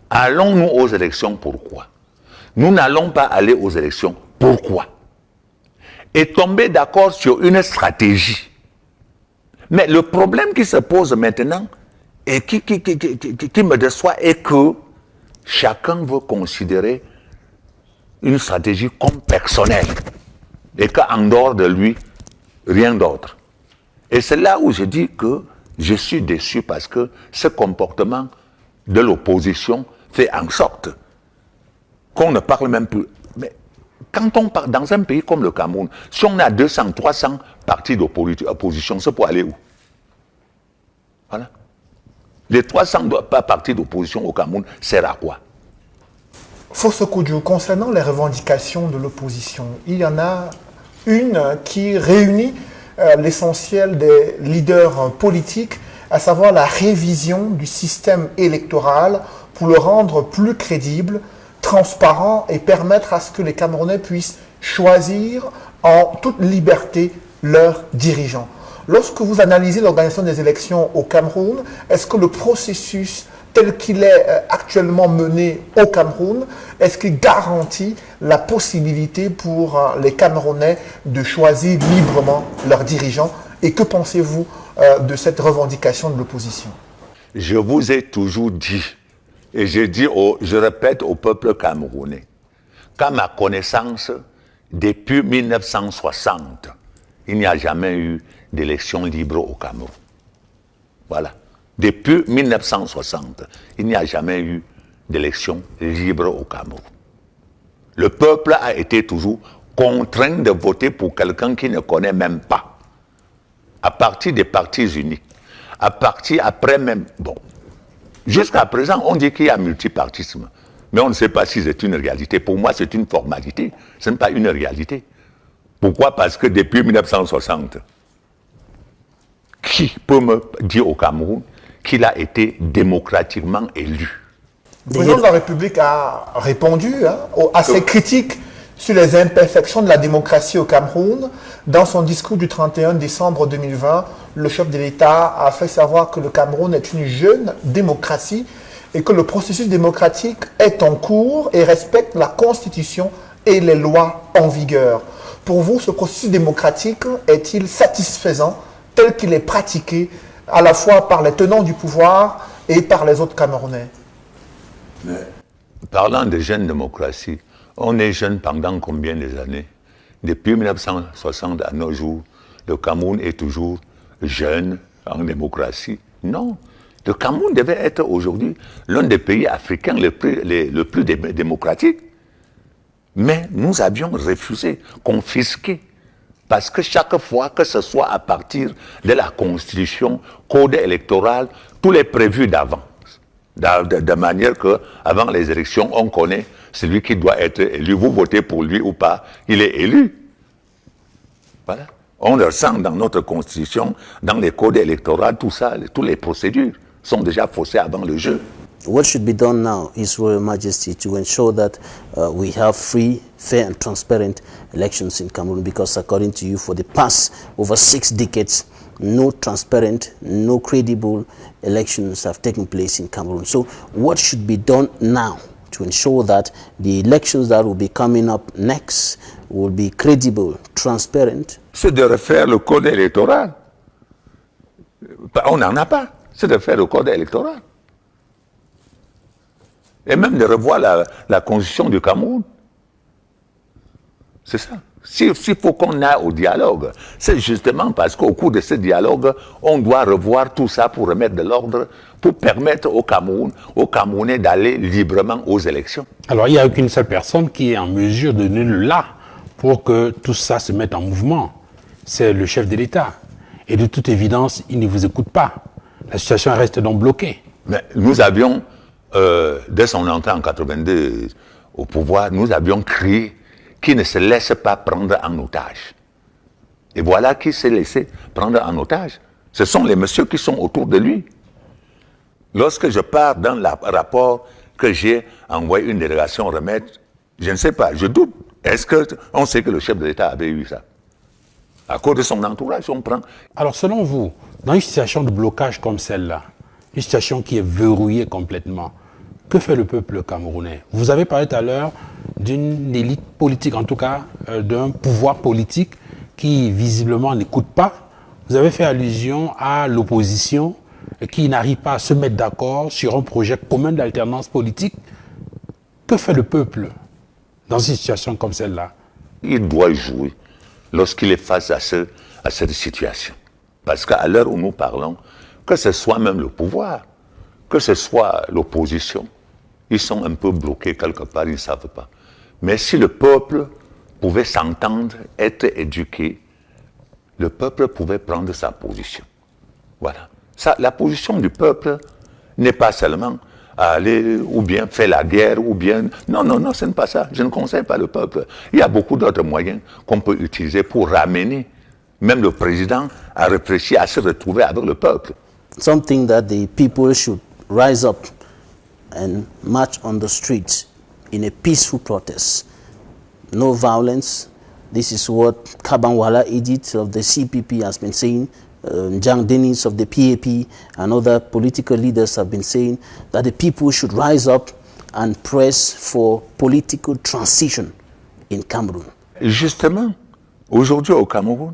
allons-nous aux élections, pourquoi? Nous n'allons pas aller aux élections, pourquoi? Et tomber d'accord sur une stratégie. Mais le problème qui se pose maintenant, et qui me déçoit, est que chacun veut considérer une stratégie comme personnelle, et qu'en dehors de lui, rien d'autre. Et c'est là où je dis que je suis déçu parce que ce comportement de l'opposition fait en sorte qu'on ne parle même plus. Mais quand on part dans un pays comme le Cameroun, si on a 200, 300 partis d'opposition, c'est pour aller où? Voilà. Les 300 partis d'opposition au Cameroun servent à quoi? Fosso Kodjo, concernant les revendications de l'opposition, il y en a une qui réunit l'essentiel des leaders politiques, à savoir la révision du système électoral pour le rendre plus crédible, transparent et permettre à ce que les Camerounais puissent choisir en toute liberté leurs dirigeants. Lorsque vous analysez l'organisation des élections au Cameroun, est-ce que le processus tel qu'il est actuellement mené au Cameroun, est-ce qu'il garantit la possibilité pour les Camerounais de choisir librement leurs dirigeants? Et que pensez-vous de cette revendication de l'opposition? Je vous ai toujours dit, et je répète au peuple camerounais, qu'à ma connaissance, depuis 1960, il n'y a jamais eu d'élection libre au Cameroun. Voilà. Depuis 1960, il n'y a jamais eu d'élection libre au Cameroun. Le peuple a été toujours contraint de voter pour quelqu'un qui ne connaît même pas. À partir des partis uniques, à partir après même, bon, jusqu'à présent, on dit qu'il y a multipartisme, mais on ne sait pas si c'est une réalité. Pour moi, c'est une formalité, ce n'est pas une réalité. Pourquoi? Parce que depuis 1960, qui peut me dire au Cameroun qu'il a été démocratiquement élu? Le président de la République a répondu à ses critiques sur les imperfections de la démocratie au Cameroun. Dans son discours du 31 décembre 2020, le chef de l'État a fait savoir que le Cameroun est une jeune démocratie et que le processus démocratique est en cours et respecte la Constitution et les lois en vigueur. Pour vous, ce processus démocratique est-il satisfaisant tel qu'il est pratiqué à la fois par les tenants du pouvoir et par les autres Camerounais? Mais, parlant de jeune démocratie, on est jeune pendant combien d'années? Depuis 1960 à nos jours, le Cameroun est toujours jeune en démocratie? Non. Le Cameroun devait être aujourd'hui l'un des pays africains le plus démocratiques. Mais nous avions refusé, confisqué. Parce que chaque fois que ce soit à partir de la Constitution, code électoral, tout est prévu d'avance. De manière qu'avant les élections, on connaît celui qui doit être élu. Vous votez pour lui ou pas, il est élu. Voilà. On le sent dans notre Constitution, dans les codes électoraux, tout ça, toutes les procédures sont déjà faussées avant le jeu. What should be done now, His Royal Majesty, to ensure that we have free, fair and transparent elections in Cameroon? Because according to you, for the past over 6 decades, no transparent, no credible elections have taken place in Cameroon. So what should be done now to ensure that the elections that will be coming up next will be credible, transparent? C'est de refaire le code électoral. On n'en a pas. C'est de faire le code électoral. Et même de revoir la constitution du Cameroun. C'est ça. S'il faut qu'on aille au dialogue, c'est justement parce qu'au cours de ce dialogue, on doit revoir tout ça pour remettre de l'ordre, pour permettre au Camerounais d'aller librement aux élections. Alors, il n'y a qu'une seule personne qui est en mesure de donner le là pour que tout ça se mette en mouvement. C'est le chef de l'État. Et de toute évidence, il ne vous écoute pas. La situation reste donc bloquée. Mais nous avions, dès son entrée en 82 au pouvoir, nous avions crié qu'il ne se laisse pas prendre en otage. Et voilà qui s'est laissé prendre en otage. Ce sont les messieurs qui sont autour de lui. Lorsque je pars dans le rapport que j'ai envoyé une délégation remettre, je ne sais pas, je doute. Est-ce qu'on sait que le chef de l'État avait eu ça? À cause de son entourage, on prend. Alors, selon vous, dans une situation de blocage comme celle-là, une situation qui est verrouillée complètement, que fait le peuple camerounais? Vous avez parlé tout à l'heure d'une élite politique, en tout cas d'un pouvoir politique qui visiblement n'écoute pas. Vous avez fait allusion à l'opposition qui n'arrive pas à se mettre d'accord sur un projet commun d'alternance politique. Que fait le peuple dans une situation comme celle-là? Il doit jouer lorsqu'il est face à cette situation. Parce qu'à l'heure où nous parlons, que ce soit même le pouvoir, que ce soit l'opposition, ils sont un peu bloqués quelque part, ils ne savent pas. Mais si le peuple pouvait s'entendre, être éduqué, le peuple pouvait prendre sa position. Voilà. Ça, la position du peuple n'est pas seulement aller ou bien faire la guerre ou bien... Non, non, non, ce n'est pas ça. Je ne conseille pas le peuple. Il y a beaucoup d'autres moyens qu'on peut utiliser pour ramener même le président à réfléchir, à se retrouver avec le peuple. Something that the people should rise up and march on the streets in a peaceful protest. No violence. This is what Kabanwala Edith of the CPP has been saying. Jang Dennis of the PAP and other political leaders have been saying that the people should rise up and press for political transition in Cameroon. Justement, aujourd'hui au Cameroun,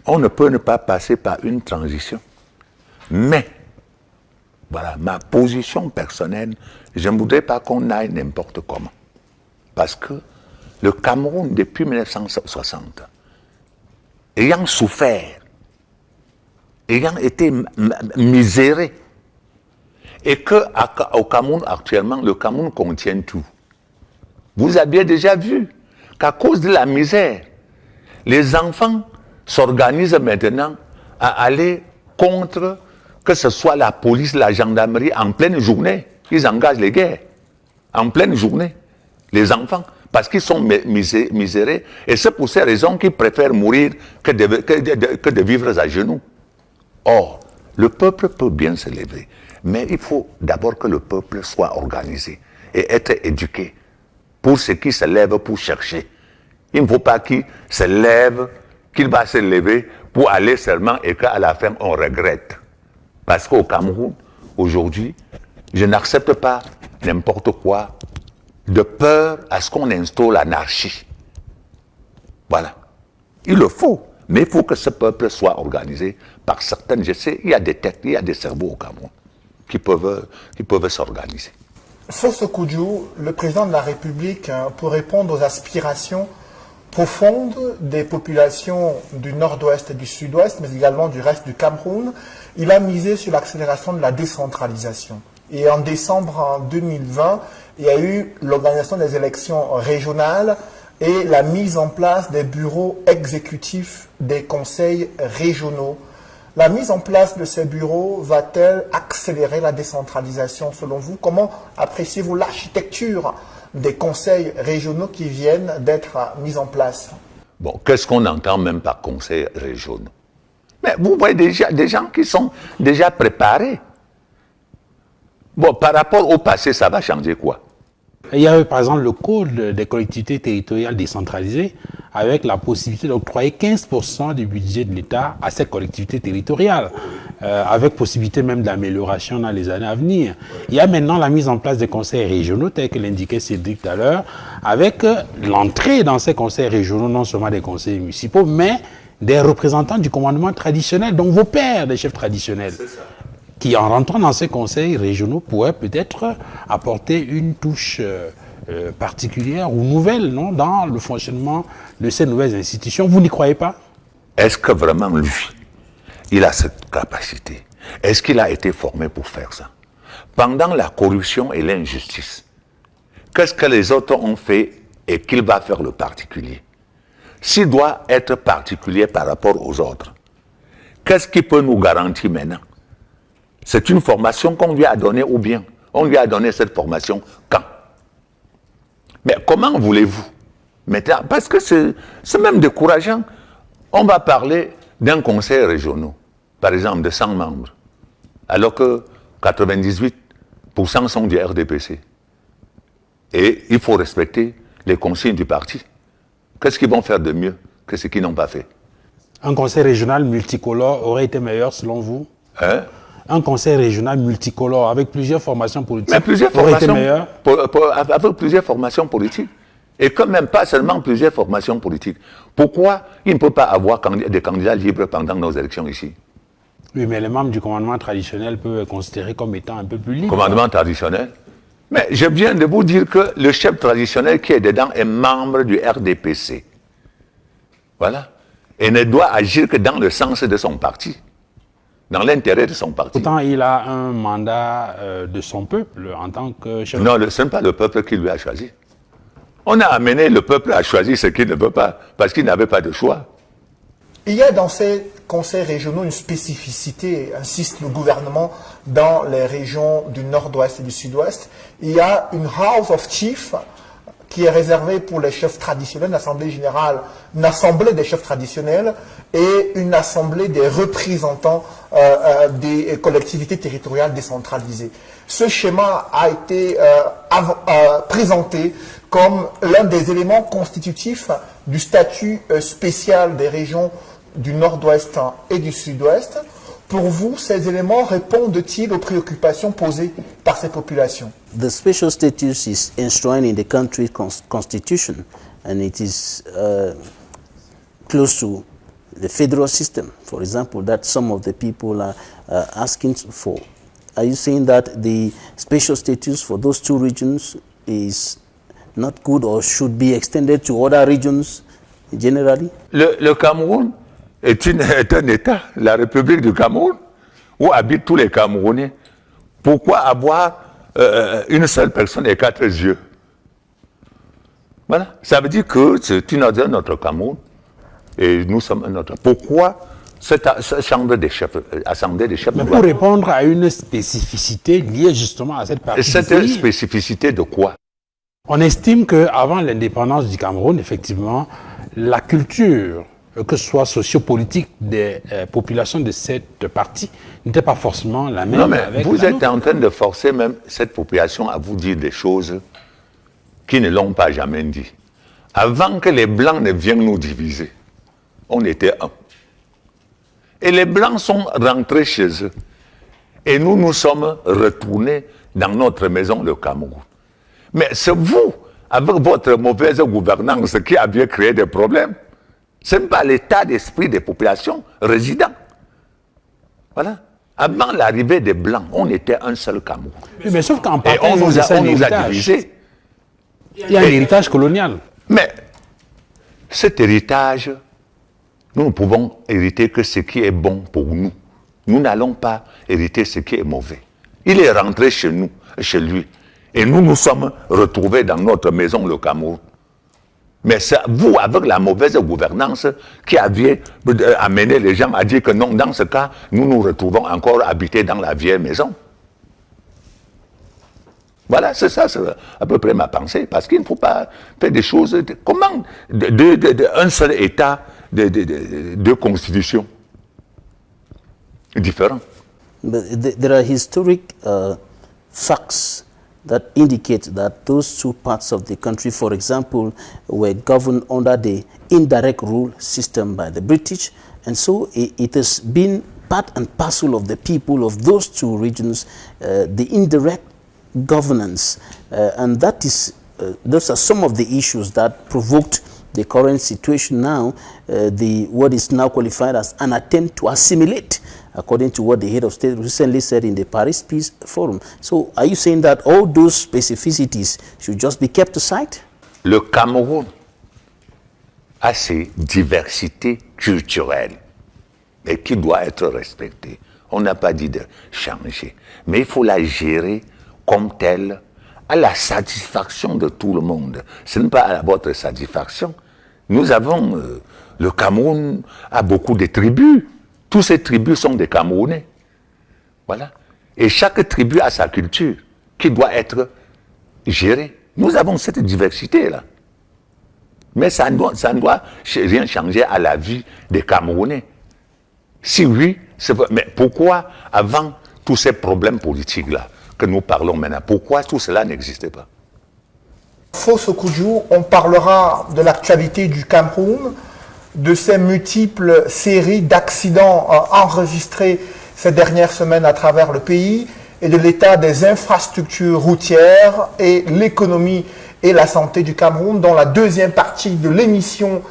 on ne peut ne pas passer par une transition. Mais, voilà, ma position personnelle, je ne voudrais pas qu'on aille n'importe comment. Parce que le Cameroun, depuis 1960, ayant souffert, ayant été miséré, et qu'au Cameroun actuellement, le Cameroun contient tout. Vous aviez déjà vu qu'à cause de la misère, les enfants s'organisent maintenant à aller contre, que ce soit la police, la gendarmerie, en pleine journée. Ils engagent les guerres. En pleine journée. Les enfants. Parce qu'ils sont misérés. Et c'est pour ces raisons qu'ils préfèrent mourir que de vivre à genoux. Or, le peuple peut bien se lever. Mais il faut d'abord que le peuple soit organisé et être éduqué pour ceux qui se lèvent pour chercher. Il ne faut pas qu'il se lève, qu'il va se lever pour aller seulement et qu'à la fin on regrette. Parce qu'au Cameroun, aujourd'hui, je n'accepte pas n'importe quoi de peur à ce qu'on instaure l'anarchie. Voilà. Il le faut, mais il faut que ce peuple soit organisé par certaines. Je sais, il y a des têtes, il y a des cerveaux au Cameroun qui peuvent s'organiser. Fosso Koudjou, le président de la République, pour répondre aux aspirations profondes des populations du nord-ouest et du sud-ouest, mais également du reste du Cameroun, il a misé sur l'accélération de la décentralisation. Et en décembre 2020, il y a eu l'organisation des élections régionales et la mise en place des bureaux exécutifs des conseils régionaux. La mise en place de ces bureaux va-t-elle accélérer la décentralisation selon vous? Comment appréciez-vous l'architecture des conseils régionaux qui viennent d'être mis en place? Bon, qu'est-ce qu'on entend même par conseils régionaux? Mais vous voyez déjà des gens qui sont déjà préparés. Bon, par rapport au passé, ça va changer quoi? Il y a par exemple le code des collectivités territoriales décentralisées avec la possibilité d'octroyer 15% du budget de l'État à ces collectivités territoriales, avec possibilité même d'amélioration dans les années à venir. Il y a maintenant la mise en place des conseils régionaux, tel que l'indiquait Cédric tout à l'heure, avec l'entrée dans ces conseils régionaux, non seulement des conseils municipaux, mais des représentants du commandement traditionnel, donc vos pères des chefs traditionnels. Qui, en rentrant dans ces conseils régionaux, pourraient peut-être apporter une touche particulière ou nouvelle, non, dans le fonctionnement de ces nouvelles institutions. Vous n'y croyez pas? Est-ce que vraiment lui, il a cette capacité? Est-ce qu'il a été formé pour faire ça? Pendant la corruption et l'injustice, qu'est-ce que les autres ont fait et qu'il va faire le particulier? S'il doit être particulier par rapport aux autres, qu'est-ce qui peut nous garantir maintenant? C'est une formation qu'on lui a donnée ou bien on lui a donné cette formation quand? Mais comment voulez-vous maintenant? Parce que c'est même décourageant. On va parler d'un conseil régional, par exemple de 100 membres, alors que 98% sont du RDPC. Et il faut respecter les consignes du parti. Qu'est-ce qu'ils vont faire de mieux que ce qu'ils n'ont pas fait? Un conseil régional multicolore aurait été meilleur selon vous? Hein? Un conseil régional multicolore avec plusieurs formations politiques. Mais plusieurs aurait formations, été meilleur? avec plusieurs formations politiques. Et quand même pas seulement plusieurs formations politiques. Pourquoi il ne peut pas avoir des candidats libres pendant nos élections ici? Oui, mais les membres du commandement traditionnel peuvent être considérés comme étant un peu plus libres. Commandement traditionnel? Mais je viens de vous dire que le chef traditionnel qui est dedans est membre du RDPC. Voilà. Et ne doit agir que dans le sens de son parti. Dans l'intérêt de son parti. Pourtant, il a un mandat de son peuple en tant que chef. Non, ce n'est pas le peuple qui lui a choisi. On a amené le peuple à choisir ce qu'il ne veut pas, parce qu'il n'avait pas de choix. Il y a dans ces conseils régionaux une spécificité, insiste le gouvernement, dans les régions du nord-ouest et du sud-ouest. Il y a une House of Chiefs qui est réservée pour les chefs traditionnels, une assemblée générale, une assemblée des chefs traditionnels et une assemblée des représentants des collectivités territoriales décentralisées. Ce schéma a été présenté comme l'un des éléments constitutifs du statut spécial des régions du nord-ouest et du sud-ouest. Pour vous, ces éléments répondent-ils aux préoccupations posées par ces populations? The special status is enshrined in the country's constitution, and it is close to the federal system, for example, that some of the people are asking for. Are you saying that the special status for those two regions is not good or should be extended to other regions generally? Le Cameroun est un État, la République du Cameroun, où habitent tous les Camerounais. Pourquoi avoir une seule personne et 4 yeux? Voilà. Ça veut dire que c'est notre Cameroun et nous sommes un autre. Pourquoi cette chambre des chefs, assemblée des chefs? Mais pour répondre à une spécificité liée justement à cette partie du Cette pays, spécificité de quoi? on estime qu'avant l'indépendance du Cameroun, effectivement, la culture, que ce soit sociopolitique des populations de cette partie, n'était pas forcément la même. Non, mais avec vous la êtes nôtre. en train de forcer même cette population à vous dire des choses qui ne l'ont pas jamais dit. Avant que les Blancs ne viennent nous diviser, on était un. Et les Blancs sont rentrés chez eux. Et nous nous sommes retournés dans notre maison, le Cameroun. Mais c'est vous, avec votre mauvaise gouvernance, qui aviez créé des problèmes. Ce n'est pas l'état d'esprit des populations résidentes. Voilà. Avant l'arrivée des Blancs, on était un seul Cameroun. Oui, mais sauf qu'en Et partant, on nous a héritage. divisés. Il y a un héritage colonial. Mais cet héritage, nous ne pouvons hériter que ce qui est bon pour nous. Nous n'allons pas hériter ce qui est mauvais. Il est rentré chez nous, chez lui. Et nous nous sommes retrouvés dans notre maison, le Cameroun. Mais c'est vous, avec la mauvaise gouvernance, qui aviez amené les gens à dire que non, dans ce cas, nous nous retrouvons encore habités dans la vieille maison. Voilà, c'est ça, c'est à peu près ma pensée. Parce qu'il ne faut pas faire des choses... Comment un seul État, deux constitutions différentes? But there are historic facts that indicate that those two parts of the country, for example, were governed under the indirect rule system by the British. And so it has been part and parcel of the people of those two regions, the indirect governance. And that is, those are some of the issues that provoked the current situation now, what is now qualified as an attempt to assimilate, according to what the head of state recently said in the Paris Peace Forum. So are you saying that all those specificities should just be kept aside? Le Cameroun a ses diversités culturelles et qui doit être respectée. On n'a pas dit de changer, mais il faut la gérer comme telle, à la satisfaction de tout le monde. Ce n'est pas à votre satisfaction. Nous avons, le Cameroun a beaucoup de tribus. Toutes ces tribus sont des Camerounais. Voilà. Et chaque tribu a sa culture qui doit être gérée. Nous avons cette diversité-là. Mais ça ne doit rien changer à la vie des Camerounais. Si oui, c'est vrai. Mais pourquoi, avant tous ces problèmes politiques-là que nous parlons maintenant, pourquoi tout cela n'existait pas? Fosso Kudju, on parlera de l'actualité du Cameroun, de ces multiples séries d'accidents enregistrés ces dernières semaines à travers le pays et de l'état des infrastructures routières et l'économie et la santé du Cameroun dans la deuxième partie de l'émission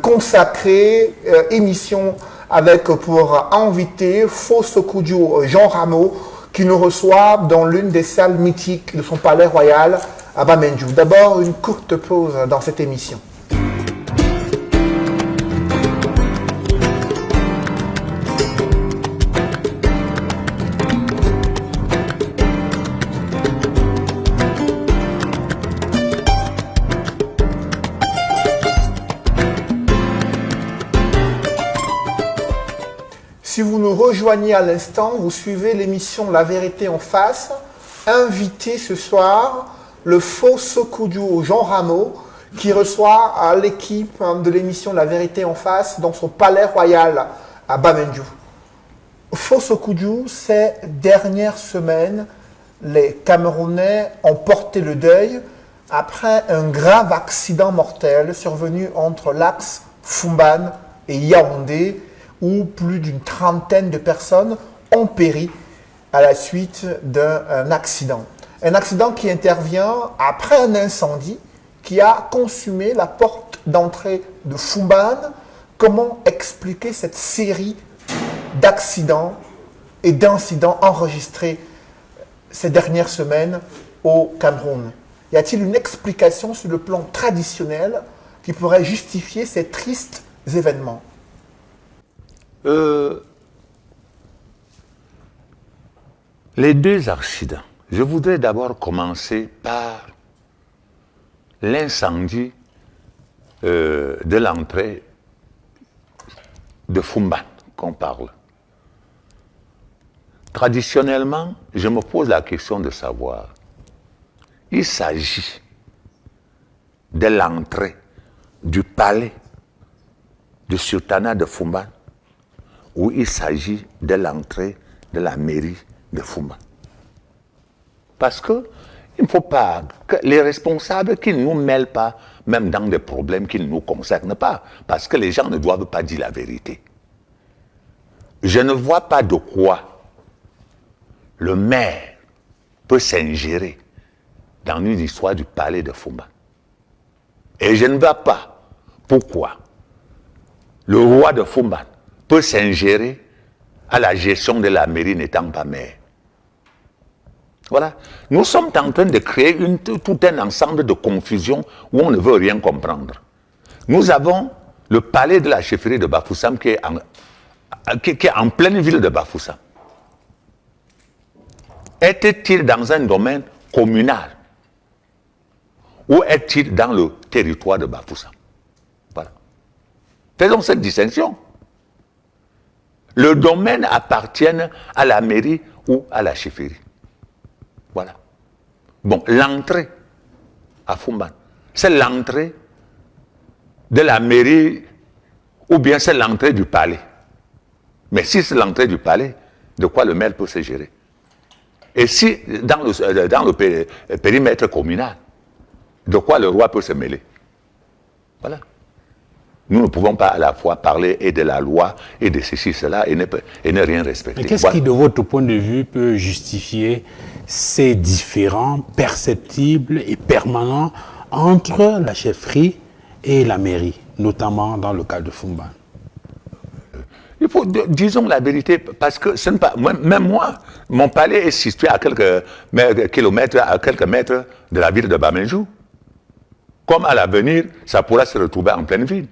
consacrée, émission avec pour invité Fosso Kudju Jean Rameau qui nous reçoit dans l'une des salles mythiques de son palais royal à Bamendjou. D'abord, une courte pause dans cette émission. rejoignez à l'instant, vous suivez l'émission La Vérité en face. Invité ce soir, le faux Sokudju Jean Rameau, qui reçoit l'équipe de l'émission La Vérité en face dans son palais royal à Bamenju. Faux Sokudju, ces dernières semaines, les Camerounais ont porté le deuil après un grave accident mortel survenu entre l'axe Fumban et Yaoundé, où plus d'une trentaine de personnes ont péri à la suite d'un accident. Un accident qui intervient après un incendie qui a consumé la porte d'entrée de Fumban. Comment expliquer cette série d'accidents et d'incidents enregistrés ces dernières semaines au Cameroun? Y a-t-il une explication sur le plan traditionnel qui pourrait justifier ces tristes événements? Les deux accidents. Je voudrais d'abord commencer par l'incendie de l'entrée de Fumban qu'on parle. Traditionnellement, je me pose la question de savoir, il s'agit de l'entrée du palais du sultanat de Fumban ou il s'agit de l'entrée de la mairie de Fumban. Parce que il ne faut pas que les responsables qui ne nous mêlent pas, même dans des problèmes qui ne nous concernent pas, parce que les gens ne doivent pas dire la vérité. Je ne vois pas de quoi le maire peut s'ingérer dans une histoire du palais de Fumban. Et je ne vois pas pourquoi le roi de Fumban peut s'ingérer à la gestion de la mairie n'étant pas maire. Voilà. Nous sommes en train de créer tout un ensemble de confusion où on ne veut rien comprendre. Nous avons le palais de la chefferie de Bafoussam qui est en pleine ville de Bafoussam. Est-il dans un domaine communal ou est-il dans le territoire de Bafoussam? Voilà. Faisons cette distinction. Le domaine appartient à la mairie ou à la chefferie. Voilà. Bon, l'entrée à Fumban, c'est l'entrée de la mairie ou bien c'est l'entrée du palais. Mais si c'est l'entrée du palais, de quoi le maire peut se gérer? Et si dans le périmètre communal, de quoi le roi peut se mêler? Voilà. Nous ne pouvons pas à la fois parler et de la loi et de ceci, cela et ne rien respecter. Mais qu'est-ce qui, de votre point de vue, peut justifier ces différends perceptibles et permanents entre la chefferie et la mairie, notamment dans le cas de Fumban? Il faut, disons la vérité, parce que ce n'est pas, même moi, mon palais est situé à quelques kilomètres, à quelques mètres de la ville de Bamenju. Comme à l'avenir, ça pourra se retrouver en pleine ville.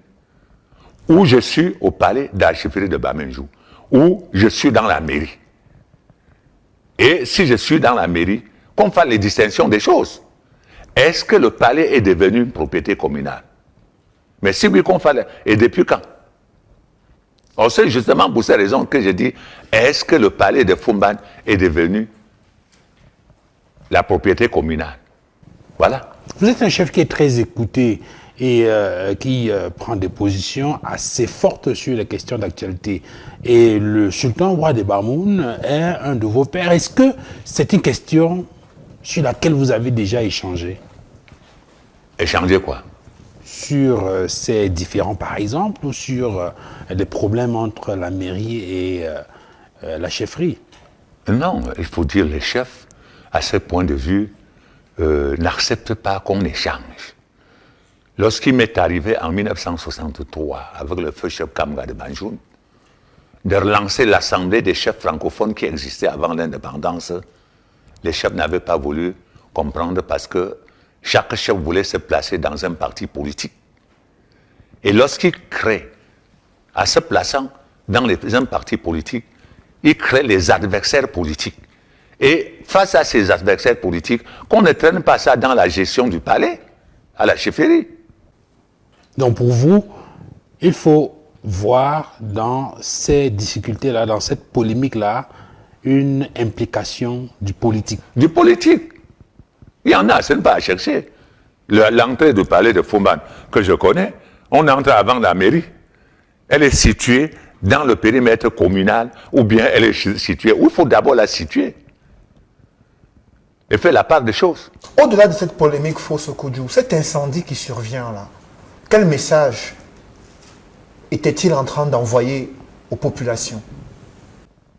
Ou je suis au palais de la chefferie de Bamenju, ou je suis dans la mairie. Et si je suis dans la mairie, qu'on fasse les distinctions des choses. Est-ce que le palais est devenu une propriété communale? Mais si oui, qu'on fasse, et depuis quand? C'est justement pour ces raisons que je dis, est-ce que le palais de Fumban est devenu la propriété communale? Voilà. Vous êtes un chef qui est très écouté et qui prend des positions assez fortes sur les questions d'actualité. Et le sultan roi des Bamoun est un de vos pères. Est-ce que c'est une question sur laquelle vous avez déjà échangé? Échanger quoi? Sur ces différends, par exemple, ou sur les problèmes entre la mairie et la chefferie? Non, il faut dire les chefs, à ce point de vue, n'acceptent pas qu'on échange. Lorsqu'il m'est arrivé en 1963, avec le feu chef Kamga de Banjoun, de relancer l'assemblée des chefs francophones qui existait avant l'indépendance, les chefs n'avaient pas voulu comprendre parce que chaque chef voulait se placer dans un parti politique. Et lorsqu'il crée, en se plaçant dans un parti politique, il crée les adversaires politiques. Et face à ces adversaires politiques, qu'on ne traîne pas ça dans la gestion du palais, à la chefferie. Donc pour vous, il faut voir dans ces difficultés-là, dans cette polémique-là, une implication du politique? Du politique. Il y en a, ce n'est pas à chercher. L'entrée du palais de Fumban, que je connais, on entre avant la mairie. Elle est située dans le périmètre communal, ou bien elle est située où il faut d'abord la situer. Et faire la part des choses. Au-delà de cette polémique fausse Kudju, cet incendie qui survient là, quel message était-il en train d'envoyer aux populations?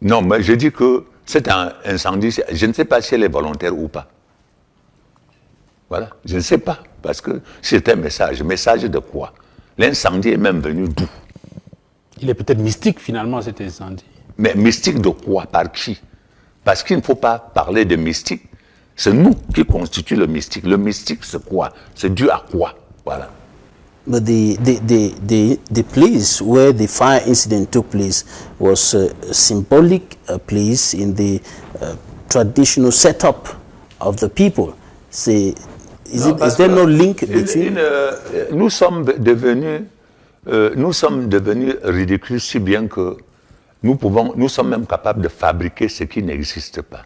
Non, mais je dis que c'est un incendie, je ne sais pas si elle est volontaire ou pas. Voilà, je ne sais pas, parce que c'est un message. Message de quoi? L'incendie est même venu d'où? Il est peut-être mystique finalement cet incendie. Mais mystique de quoi? Par qui? Parce qu'il ne faut pas parler de mystique. C'est nous qui constituons le mystique. Le mystique, c'est quoi? C'est dû à quoi? Voilà. But the place where the fire incident took place was a symbolic place in the traditional setup of the people. Is there no link between? Nous sommes devenus ridicules si bien que nous sommes même capables de fabriquer ce qui n'existe pas.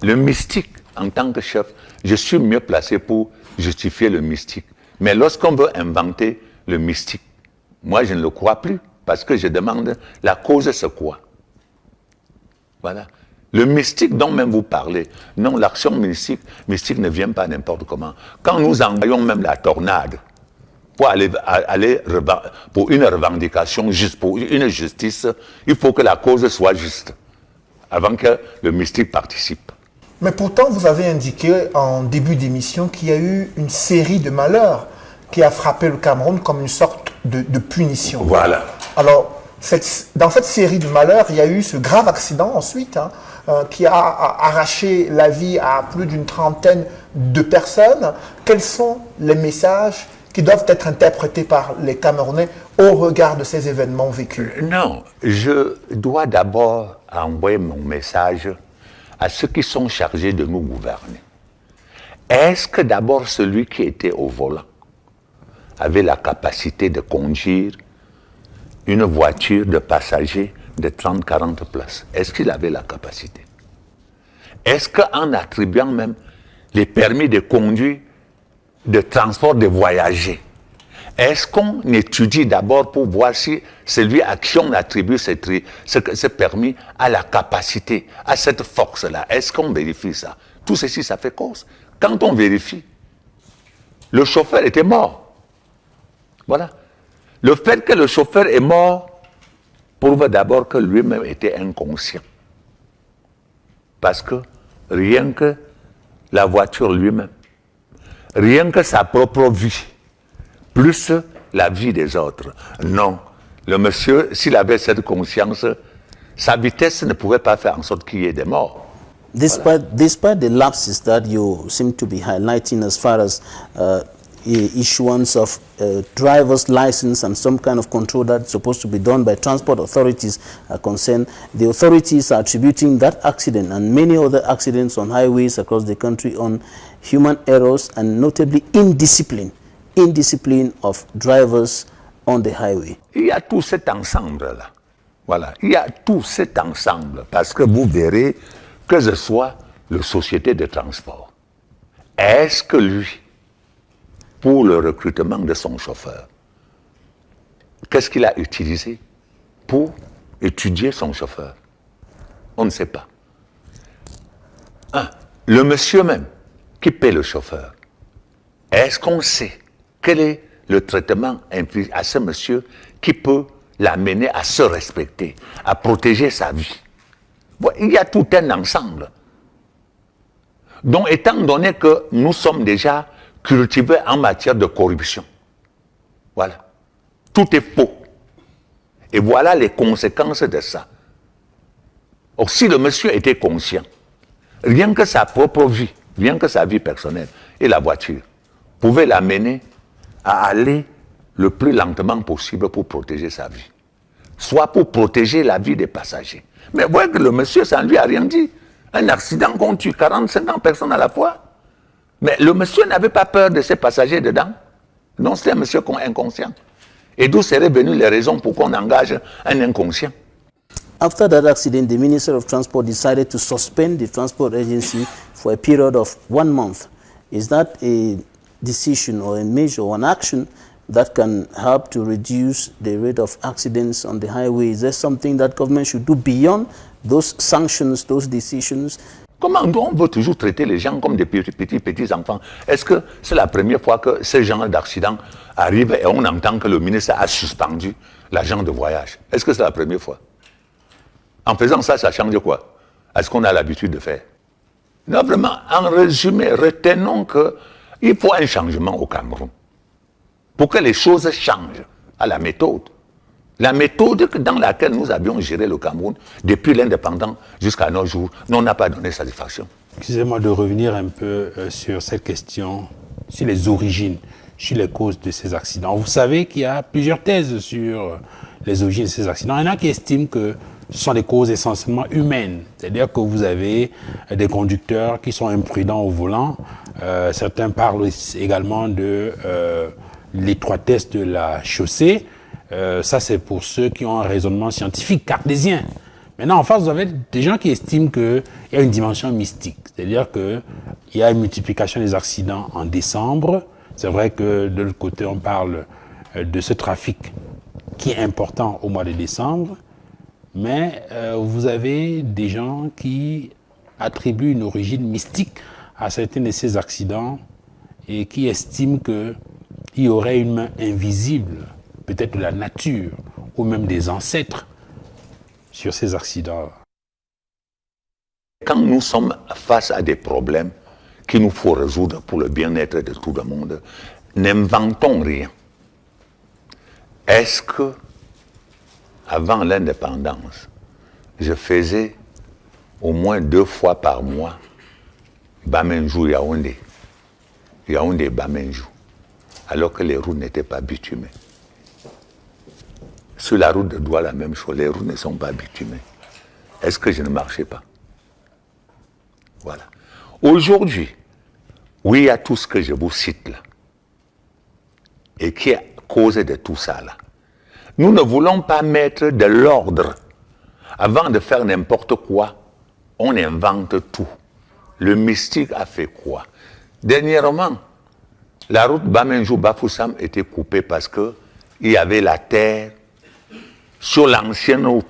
Le mystique, en tant que chef, je suis mieux placé pour justifier le mystique. Mais lorsqu'on veut inventer le mystique, moi je ne le crois plus, parce que je demande la cause c'est quoi? Voilà. Le mystique dont même vous parlez, non, l'action mystique ne vient pas n'importe comment. Quand nous envoyons même la tornade pour aller pour une revendication juste, pour une justice, il faut que la cause soit juste, avant que le mystique participe. Mais pourtant, vous avez indiqué en début d'émission qu'il y a eu une série de malheurs qui a frappé le Cameroun comme une sorte de punition. Voilà. Alors, dans cette série de malheurs, il y a eu ce grave accident ensuite, qui a arraché la vie à plus d'une trentaine de personnes. Quels sont les messages qui doivent être interprétés par les Camerounais au regard de ces événements vécus? Non, je dois d'abord envoyer mon message à ceux qui sont chargés de nous gouverner. Est-ce que d'abord celui qui était au volant avait la capacité de conduire une voiture de passagers de 30-40 places? Est-ce qu'il avait la capacité? Est-ce qu'en attribuant même les permis de conduire de transport de voyagers, est-ce qu'on étudie d'abord pour voir si celui à qui on attribue ce permis a la capacité, a cette force-là? Est-ce qu'on vérifie ça? Tout ceci, ça fait cause. Quand on vérifie, le chauffeur était mort. Voilà. Le fait que le chauffeur est mort prouve d'abord que lui-même était inconscient. Parce que rien que la voiture lui-même, rien que sa propre vie, plus la vie des autres. Non. Le monsieur, s'il avait cette conscience, sa vitesse ne pouvait pas faire en sorte qu'il y ait des morts. Despite the lapses that you seem to be highlighting as far as issuance of driver's license and some kind of control that's supposed to be done by transport authorities are concerned, the authorities are attributing that accident and many other accidents on highways across the country on human errors and notably indiscipline of drivers on the highway. Il y a tout cet ensemble-là. Voilà. Il y a tout cet ensemble. Parce que vous verrez que ce soit la société de transport. Est-ce que lui, pour le recrutement de son chauffeur, qu'est-ce qu'il a utilisé pour étudier son chauffeur? On ne sait pas. Le monsieur même qui paie le chauffeur, est-ce qu'on sait quel est le traitement infligé à ce monsieur qui peut l'amener à se respecter, à protéger sa vie? Bon, il y a tout un ensemble. Donc, étant donné que nous sommes déjà cultivés en matière de corruption, voilà, tout est faux. Et voilà les conséquences de ça. Or, si le monsieur était conscient, rien que sa propre vie, rien que sa vie personnelle et la voiture, pouvait l'amener à aller le plus lentement possible pour protéger sa vie. Soit pour protéger la vie des passagers. Mais vous voyez que le monsieur, ça ne lui a rien dit. Un accident qu'on tue 40-50 personnes à la fois. Mais le monsieur n'avait pas peur de ses passagers dedans. Non, c'était un monsieur inconscient. Et d'où seraient venues les raisons pour qu'on engage un inconscient? After that accident, the Minister of Transport decided to suspend the transport agency for a period of 1 month. Is that a decision or a measure or an action that can help to reduce the rate of accidents on the highway? Is there something that government should do beyond those sanctions, those decisions? Comment on veut toujours traiter les gens comme des petits enfants? Est-ce que c'est la première fois que ce genre d'accident arrive et on entend que le ministre a suspendu l'agent de voyage? Est-ce que c'est la première fois? En faisant ça, ça change quoi? Est-ce qu'on a l'habitude de faire? Non, vraiment, en résumé, retenons qu'il faut un changement au Cameroun pour que les choses changent à la méthode. La méthode dans laquelle nous avions géré le Cameroun depuis l'indépendance jusqu'à nos jours, on n'a pas donné satisfaction. Excusez-moi de revenir un peu sur cette question, sur les origines, sur les causes de ces accidents. Vous savez qu'il y a plusieurs thèses sur les origines de ces accidents. Il y en a qui estiment que ce sont des causes essentiellement humaines. C'est-à-dire que vous avez des conducteurs qui sont imprudents au volant. Certains parlent également de l'étroitesse de la chaussée. Ça, c'est pour ceux qui ont un raisonnement scientifique cartésien. Maintenant, en face, vous avez des gens qui estiment qu'il y a une dimension mystique. C'est-à-dire qu'il y a une multiplication des accidents en décembre. C'est vrai que de l'autre côté, on parle de ce trafic qui est important au mois de décembre. Mais vous avez des gens qui attribuent une origine mystique à certains de ces accidents et qui estiment qu'il y aurait une main invisible, peut-être de la nature ou même des ancêtres, sur ces accidents. Quand nous sommes face à des problèmes qu'il nous faut résoudre pour le bien-être de tout le monde, n'inventons rien. Est-ce que, avant l'indépendance, je faisais au moins 2 fois par mois Bamenjou Yaoundé, Yaoundé Bamenjou, alors que les routes n'étaient pas bitumées? Sur la route de Douala, la même chose, les routes ne sont pas bitumées. Est-ce que je ne marchais pas? Voilà. Aujourd'hui, oui, il y a tout ce que je vous cite là, et qui est causé de tout ça là. Nous ne voulons pas mettre de l'ordre. Avant de faire n'importe quoi, on invente tout. Le mystique a fait quoi? Dernièrement, la route Bamenjou-Bafoussam était coupée parce qu'il y avait la terre sur l'ancienne route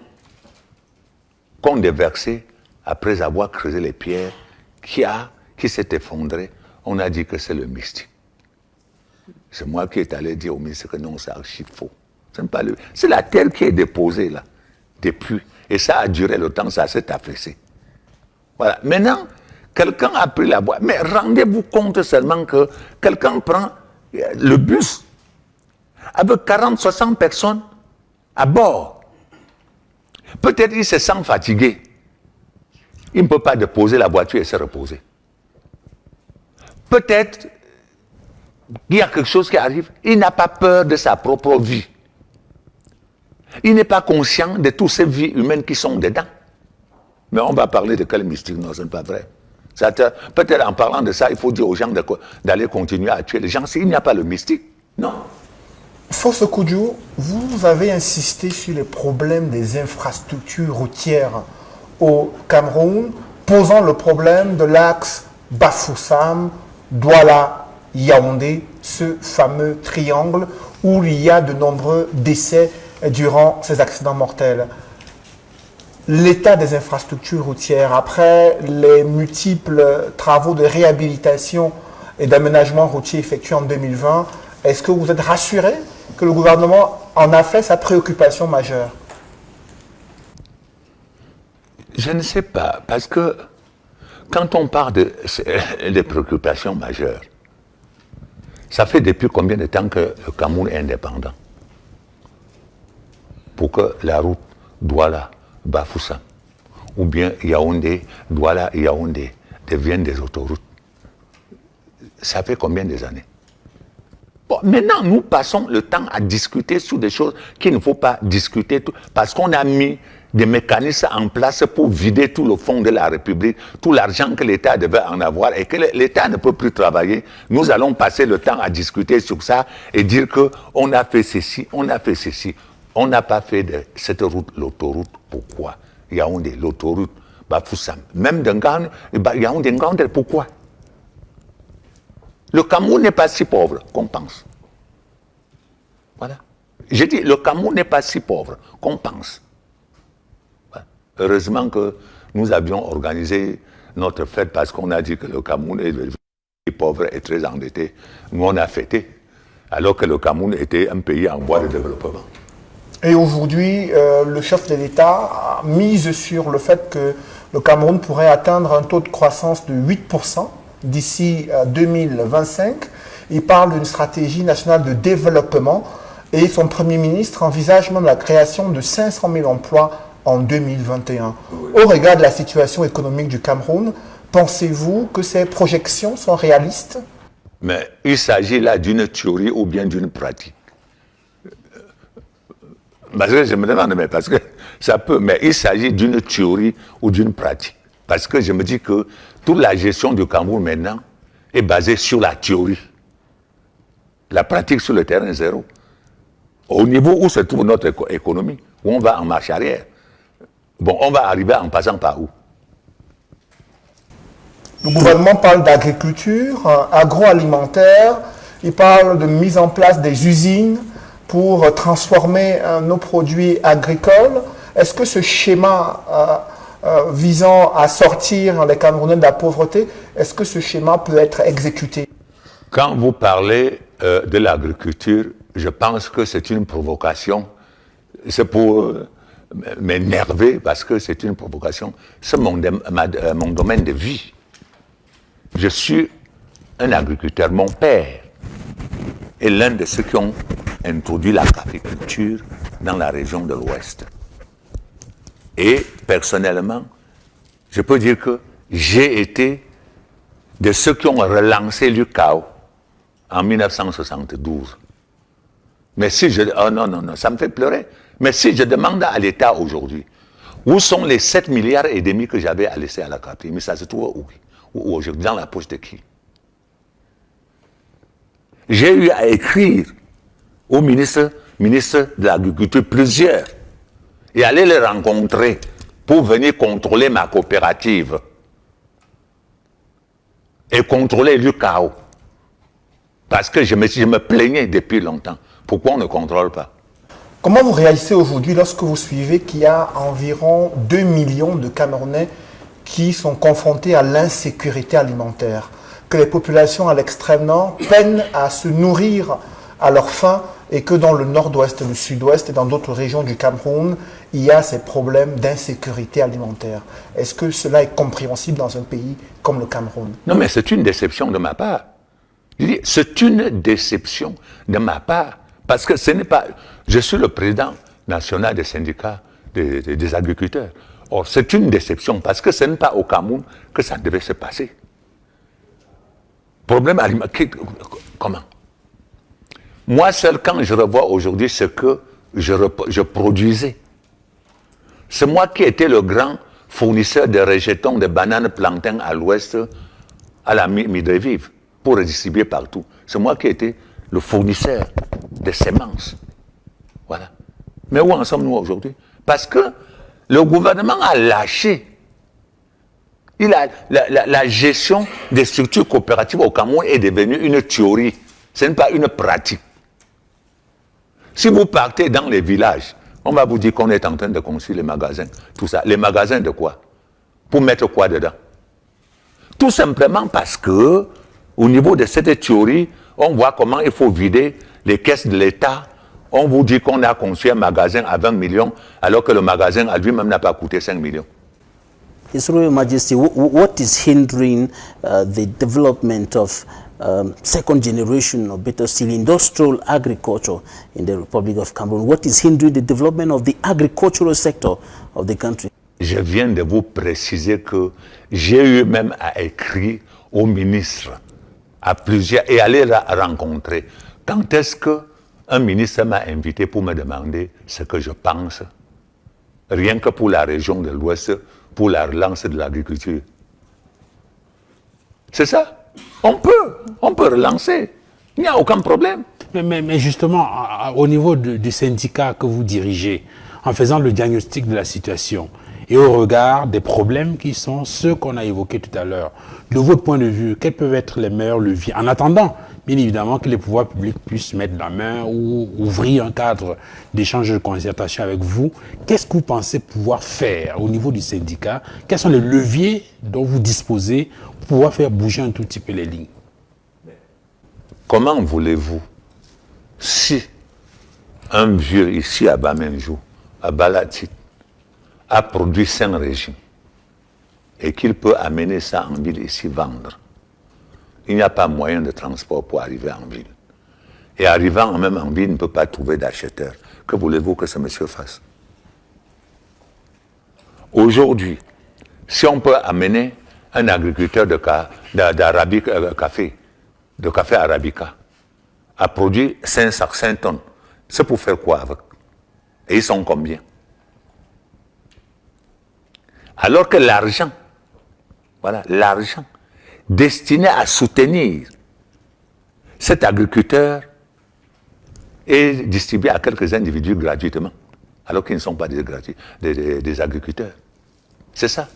qu'on déversait après avoir creusé les pierres qui s'est effondrée. On a dit que c'est le mystique. C'est moi qui est allé dire au ministre que non, c'est archi faux. C'est la terre qui est déposée là, depuis. Et ça a duré le temps, ça s'est affaissé. Voilà. Maintenant, quelqu'un a pris la boîte. Mais rendez-vous compte seulement que quelqu'un prend le bus avec 40, 60 personnes à bord. Peut-être il se sent fatigué. Il ne peut pas déposer la voiture et se reposer. Peut-être qu'il y a quelque chose qui arrive. Il n'a pas peur de sa propre vie. Il n'est pas conscient de toutes ces vies humaines qui sont dedans. Mais on va parler de quel mystique? Non, ce n'est pas vrai. Peut-être en parlant de ça, il faut dire aux gens d'aller continuer à tuer les gens. Il n'y a pas le mystique. Non. Fosso Kudjo, vous avez insisté sur les problèmes des infrastructures routières au Cameroun, posant le problème de l'axe Bafoussam, Douala, Yaoundé, ce fameux triangle où il y a de nombreux décès durant ces accidents mortels. L'état des infrastructures routières, après les multiples travaux de réhabilitation et d'aménagement routier effectués en 2020, est-ce que vous êtes rassuré que le gouvernement en a fait sa préoccupation majeure? Je ne sais pas, parce que quand on parle de préoccupations majeures, ça fait depuis combien de temps que le Cameroun est indépendant? Pour que la route Douala, Bafoussam, ou bien Yaoundé, Douala, Yaoundé deviennent des autoroutes. Ça fait combien des années? Bon, maintenant, nous passons le temps à discuter sur des choses qu'il ne faut pas discuter, parce qu'on a mis des mécanismes en place pour vider tout le fonds de la République, tout l'argent que l'État devait en avoir et que l'État ne peut plus travailler. Nous allons passer le temps à discuter sur ça et dire qu'on a fait ceci, on a fait ceci. On n'a pas fait de cette route, l'autoroute. Pourquoi? Yaoundé, l'autoroute, Bafoussam. Même Dengane, Yaoundé, Ngandé, pourquoi? Le Cameroun n'est pas si pauvre qu'on pense. Voilà. J'ai dit, le Cameroun n'est pas si pauvre qu'on pense. Heureusement que nous avions organisé notre fête parce qu'on a dit que le Cameroun est pauvre et très endetté. Nous, on a fêté, alors que le Cameroun était un pays en voie de développement. Et aujourd'hui, le chef de l'État mise sur le fait que le Cameroun pourrait atteindre un taux de croissance de 8% d'ici 2025. Il parle d'une stratégie nationale de développement et son Premier ministre envisage même la création de 500 000 emplois en 2021. Au regard de la situation économique du Cameroun, pensez-vous que ces projections sont réalistes? Mais il s'agit là d'une théorie ou bien d'une pratique. Parce que je me demande, mais parce que ça peut, mais il s'agit d'une théorie ou d'une pratique. Parce que je me dis que toute la gestion du Cameroun maintenant est basée sur la théorie. La pratique sur le terrain, zéro. Au niveau où se trouve notre économie, où on va en marche arrière, bon, on va arriver en passant par où? Le gouvernement parle d'agriculture, agroalimentaire, il parle de mise en place des usines pour transformer nos produits agricoles. Est-ce que ce schéma visant à sortir les Camerounais de la pauvreté, est-ce que ce schéma peut être exécuté? Quand vous parlez de l'agriculture, je pense que c'est une provocation. C'est pour m'énerver parce que c'est une provocation. C'est mon domaine de vie. Je suis un agriculteur. Mon père est l'un de ceux qui ont introduit l'agriculture dans la région de l'Ouest. Et personnellement, je peux dire que j'ai été de ceux qui ont relancé l'UCAO en 1972. Mais si je... Oh non, non, non, ça me fait pleurer. Mais si je demande à l'État aujourd'hui, où sont les 7,5 milliards que j'avais à laisser à la capitale? Mais ça se trouve où? Ou aujourd'hui, dans la poche de qui? J'ai eu à écrire au ministre de l'Agriculture plusieurs et aller les rencontrer pour venir contrôler ma coopérative et contrôler l'UCAO. Parce que je me plaignais depuis longtemps. Pourquoi on ne contrôle pas? Comment vous réagissez aujourd'hui lorsque vous suivez qu'il y a environ 2 millions de Camerounais qui sont confrontés à l'insécurité alimentaire, que les populations à l'extrême nord peinent à se nourrir à leur faim et que dans le nord-ouest, le sud-ouest et dans d'autres régions du Cameroun, il y a ces problèmes d'insécurité alimentaire. Est-ce que cela est compréhensible dans un pays comme le Cameroun? Non, mais c'est une déception de ma part. Je dis, c'est une déception de ma part. Parce que ce n'est pas... Je suis le président national des syndicats des agriculteurs. Or, c'est une déception parce que ce n'est pas au Cameroun que ça devait se passer. Problème alimentaire... Comment? Moi seul, quand je revois aujourd'hui ce que je produisais, c'est moi qui étais le grand fournisseur de rejetons de bananes plantains à l'ouest, à la Midrevive, pour redistribuer partout. C'est moi qui étais le fournisseur de semences. Voilà. Mais où en sommes-nous aujourd'hui? Parce que le gouvernement a lâché. La gestion des structures coopératives au Cameroun est devenue une théorie. Ce n'est pas une pratique. Si vous partez dans les villages, on va vous dire qu'on est en train de construire les magasins. Tout ça. Les magasins de quoi? Pour mettre quoi dedans? Tout simplement parce que, au niveau de cette théorie, on voit comment il faut vider les caisses de l'État. On vous dit qu'on a construit un magasin à 20 millions, alors que le magasin à lui-même n'a pas coûté 5 millions. His Royal Majesty, what is hindering the development of second generation, or better still, industrial agriculture in the Republic of Cameroon? What is hindering the development of the agricultural sector of the country? Je viens de vous préciser que j'ai eu même à écrire au ministre, à plusieurs, et aller la rencontrer. Quand est-ce qu'un ministre m'a invité pour me demander ce que je pense rien que pour la région de l'Ouest, pour la relance de l'agriculture. C'est ça. On peut relancer. Il n'y a aucun problème. Mais justement, au niveau du syndicat que vous dirigez, en faisant le diagnostic de la situation et au regard des problèmes qui sont ceux qu'on a évoqués tout à l'heure, de votre point de vue, quels peuvent être les meilleurs leviers? En attendant, bien évidemment, que les pouvoirs publics puissent mettre la main ou ouvrir un cadre d'échange de concertation avec vous, qu'est-ce que vous pensez pouvoir faire au niveau du syndicat? Quels sont les leviers dont vous disposez pour pouvoir faire bouger un tout petit peu les lignes? Comment voulez-vous, si un vieux ici à Bamenjou, à Balatit, a produit 5 régimes et qu'il peut amener ça en ville ici vendre, il n'y a pas moyen de transport pour arriver en ville. Et arrivant même en ville, il ne peut pas trouver d'acheteur. Que voulez-vous que ce monsieur fasse? Aujourd'hui, si on peut amener un agriculteur de café arabica, a produit 500 tonnes, c'est pour faire quoi avec? Et ils sont combien? Alors que l'argent, voilà, l'argent destiné à soutenir cet agriculteur est distribué à quelques individus gratuitement, alors qu'ils ne sont pas des agriculteurs. C'est ça.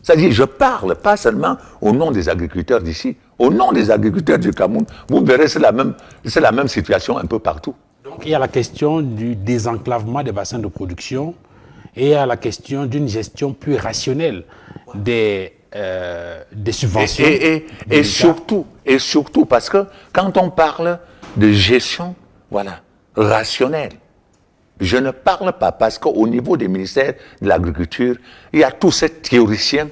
C'est-à-dire, je parle pas seulement au nom des agriculteurs d'ici, au nom des agriculteurs du Cameroun. Vous verrez, c'est la même situation un peu partout. Donc, il y a la question du désenclavement des bassins de production et il y a la question d'une gestion plus rationnelle des subventions. Et surtout, parce que quand on parle de gestion, voilà, rationnelle, je ne parle pas parce qu'au niveau des ministères de l'Agriculture, il y a tous ces théoriciens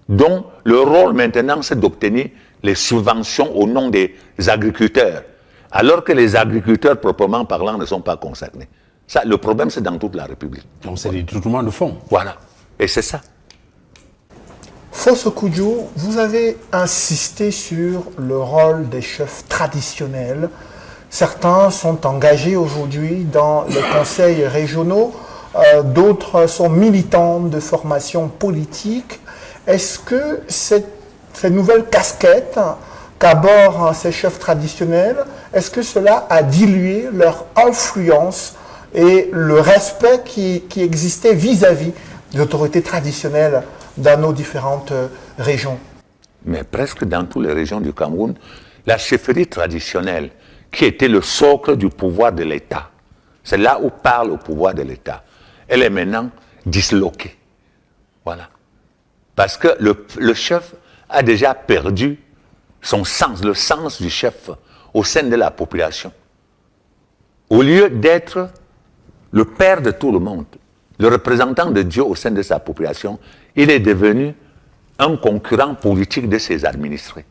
dont le rôle maintenant c'est d'obtenir les subventions au nom des agriculteurs, alors que les agriculteurs proprement parlant ne sont pas concernés. Ça, le problème c'est dans toute la République. Donc c'est du détournement de fonds. Voilà, et c'est ça. Fosso Kudjo, vous avez insisté sur le rôle des chefs traditionnels. Certains sont engagés aujourd'hui dans les conseils régionaux, d'autres sont militants de formation politique. Est-ce que ces nouvelles casquettes qu'abordent ces chefs traditionnels, est-ce que cela a dilué leur influence et le respect qui existait vis-à-vis des autorités traditionnelles dans nos différentes régions? Mais presque dans toutes les régions du Cameroun, la chefferie traditionnelle, qui était le socle du pouvoir de l'État, c'est là où parle le pouvoir de l'État, elle est maintenant disloquée. Voilà. Parce que le chef a déjà perdu son sens, le sens du chef au sein de la population. Au lieu d'être le père de tout le monde, le représentant de Dieu au sein de sa population, il est devenu un concurrent politique de ses administrés.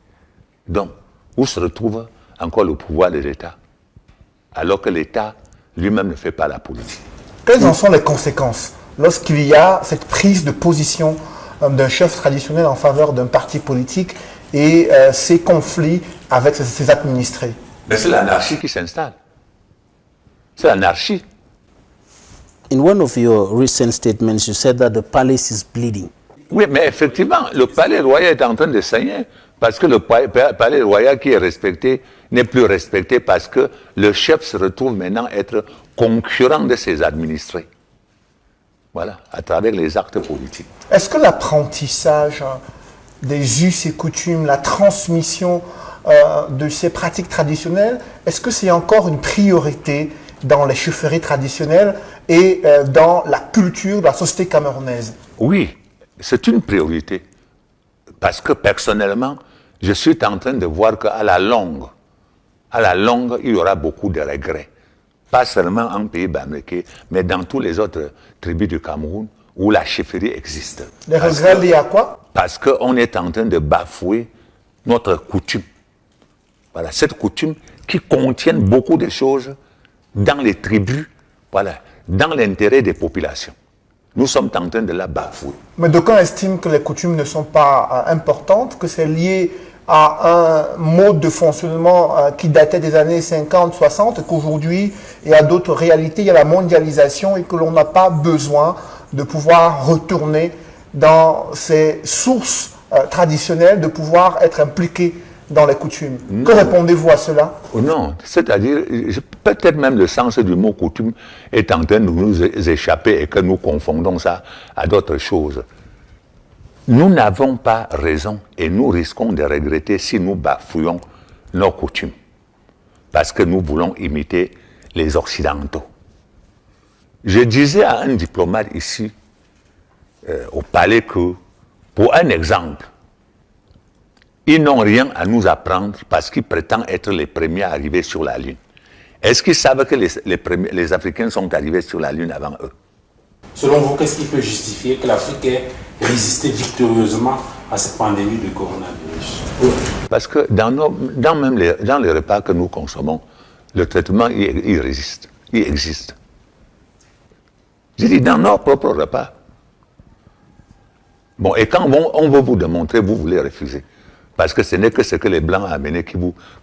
Donc, où se retrouve encore le pouvoir de l'État, alors que l'État lui-même ne fait pas la politique? Quelles en sont les conséquences lorsqu'il y a cette prise de position d'un chef traditionnel en faveur d'un parti politique et ces conflits avec ses administrés? Mais c'est l'anarchie qui s'installe. C'est l'anarchie. In one of your recent statements, you said that the palace is bleeding. Oui, mais effectivement, le palais royal est en train de saigner, parce que le palais royal qui est respecté n'est plus respecté parce que le chef se retrouve maintenant être concurrent de ses administrés. Voilà, à travers les actes politiques. Est-ce que l'apprentissage des us et coutumes, la transmission de ces pratiques traditionnelles, est-ce que c'est encore une priorité dans les chefferies traditionnelles et dans la culture de la société camerounaise? Oui, c'est une priorité. Parce que personnellement, je suis en train de voir qu'à la longue, il y aura beaucoup de regrets. Pas seulement en pays bamléké, mais dans tous les autres tribus du Cameroun où la chefferie existe. Les regrets liés à quoi? Parce qu'on est en train de bafouer notre coutume. Voilà, cette coutume qui contient beaucoup de choses dans les tribus, voilà, dans l'intérêt des populations. Nous sommes en train de la bafouer. Mais d'aucuns estiment que les coutumes ne sont pas importantes, que c'est lié à un mode de fonctionnement qui datait des années 50, 60, et qu'aujourd'hui, il y a d'autres réalités, il y a la mondialisation et que l'on n'a pas besoin de pouvoir retourner dans ces sources traditionnelles, de pouvoir être impliqué dans les coutumes. Que répondez-vous à cela? Non, c'est-à-dire, peut-être même le sens du mot coutume est en train de nous échapper et que nous confondons ça à d'autres choses. Nous n'avons pas raison et nous risquons de regretter si nous bafouillons nos coutumes parce que nous voulons imiter les Occidentaux. Je disais à un diplomate ici au palais que, pour un exemple, ils n'ont rien à nous apprendre parce qu'ils prétendent être les premiers à arriver sur la Lune. Est-ce qu'ils savent que les Africains sont arrivés sur la Lune avant eux? Selon vous, qu'est-ce qui peut justifier que l'Afrique ait résisté victorieusement à cette pandémie de coronavirus? Parce que dans les repas que nous consommons, le traitement, il résiste, il existe. J'ai dit, dans nos propres repas. Bon, et quand on veut vous démontrer, vous voulez refuser. Parce que ce n'est que ce que les Blancs ont amené que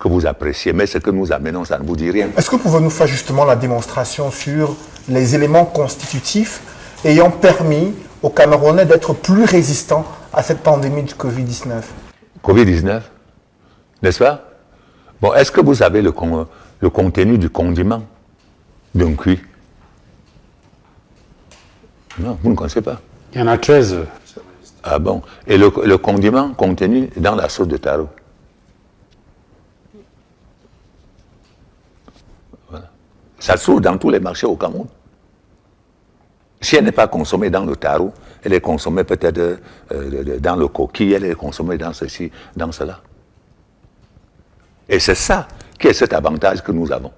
vous appréciez, mais ce que nous amenons, ça ne vous dit rien. Est-ce que vous pouvez nous faire justement la démonstration sur les éléments constitutifs ayant permis aux Camerounais d'être plus résistants à cette pandémie de Covid-19? Covid-19, n'est-ce pas? Bon, est-ce que vous savez le contenu du condiment d'un cuit? Non, vous ne connaissez pas. Il y en a 13. Ah bon? Et le condiment contenu dans la sauce de taro? Voilà. Ça se trouve dans tous les marchés au Cameroun. Si elle n'est pas consommée dans le taro, elle est consommée peut-être dans le coquille, elle est consommée dans ceci, dans cela. Et c'est ça qui est cet avantage que nous avons.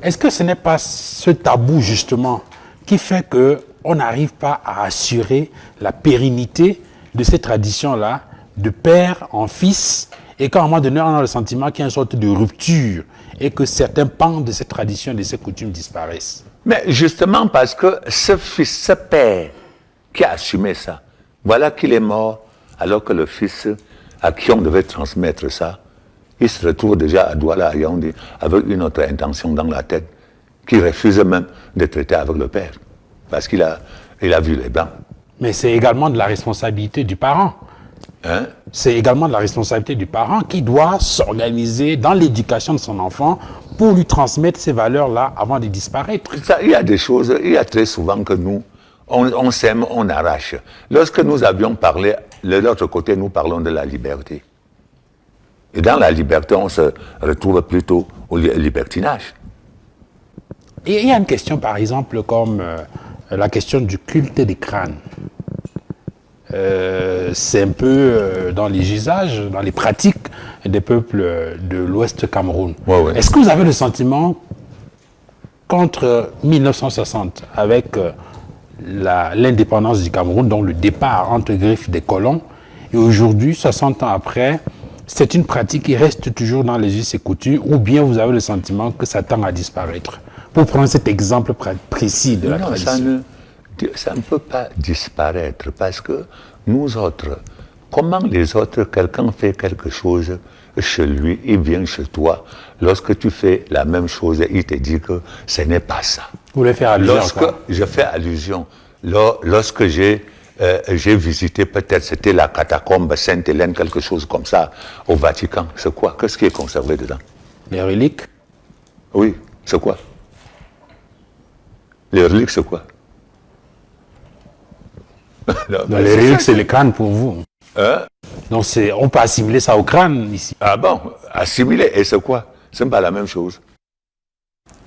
Est-ce que ce n'est pas ce tabou, justement, qui fait qu'on n'arrive pas à assurer la pérennité de ces traditions-là, de père en fils, et qu'à un moment donné, on a le sentiment qu'il y a une sorte de rupture, et que certains pans de ces traditions, de ces coutumes disparaissent? Mais justement parce que ce fils, ce père qui a assumé ça, voilà qu'il est mort, alors que le fils à qui on devait transmettre ça, il se retrouve déjà à Douala, à Yaoundé, avec une autre intention dans la tête, qui refuse même de traiter avec le père, parce qu'il a vu les Blancs. Mais c'est également de la responsabilité du parent. Hein? C'est également de la responsabilité du parent qui doit s'organiser dans l'éducation de son enfant pour lui transmettre ces valeurs-là avant de disparaître. Ça, il y a des choses, il y a très souvent que nous, on s'aime, on arrache. Lorsque nous avions parlé, de l'autre côté, nous parlons de la liberté. Et dans la liberté, on se retrouve plutôt au libertinage. Et il y a une question, par exemple, comme la question du culte des crânes. C'est un peu dans les usages, dans les pratiques des peuples de l'Ouest Cameroun. Ouais, ouais. Est-ce que vous avez le sentiment qu'entre 1960, avec l'indépendance du Cameroun, donc le départ entre griffes des colons, et aujourd'hui, 60 ans après, c'est une pratique qui reste toujours dans les us et coutumes, ou bien vous avez le sentiment que ça tend à disparaître? Pour prendre cet exemple précis de la tradition. Ça ne peut pas disparaître parce que nous autres, comment les autres, quelqu'un fait quelque chose chez lui, il vient chez toi, lorsque tu fais la même chose, il te dit que ce n'est pas ça. Vous voulez faire allusion? Lorsque je fais allusion, lorsque j'ai visité, peut-être c'était la catacombe Sainte-Hélène, quelque chose comme ça, au Vatican, c'est quoi? Qu'est-ce qui est conservé dedans? Les reliques? Oui, c'est quoi? Les reliques, c'est quoi? Non, les reliques, c'est le crâne pour vous. Hein? Donc on peut assimiler ça au crâne ici. Ah bon? Assimiler, et c'est quoi? C'est pas la même chose.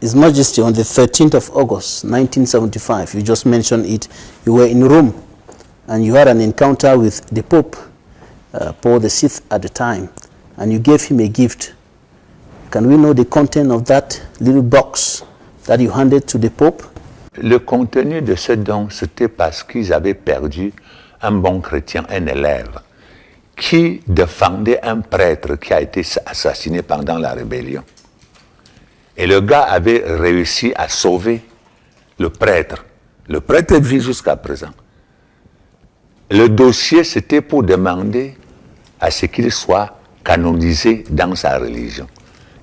His Majesty, on the 13th of August, 1975, you just mentioned it, you were in Rome and you had an encounter with the Pope, Paul VI at the time, and you gave him a gift. Can we know the content of that little box that you handed to the Pope? Le contenu de ce don, c'était parce qu'ils avaient perdu un bon chrétien, un élève, qui défendait un prêtre qui a été assassiné pendant la rébellion. Et le gars avait réussi à sauver le prêtre. Le prêtre vit jusqu'à présent. Le dossier, c'était pour demander à ce qu'il soit canonisé dans sa religion.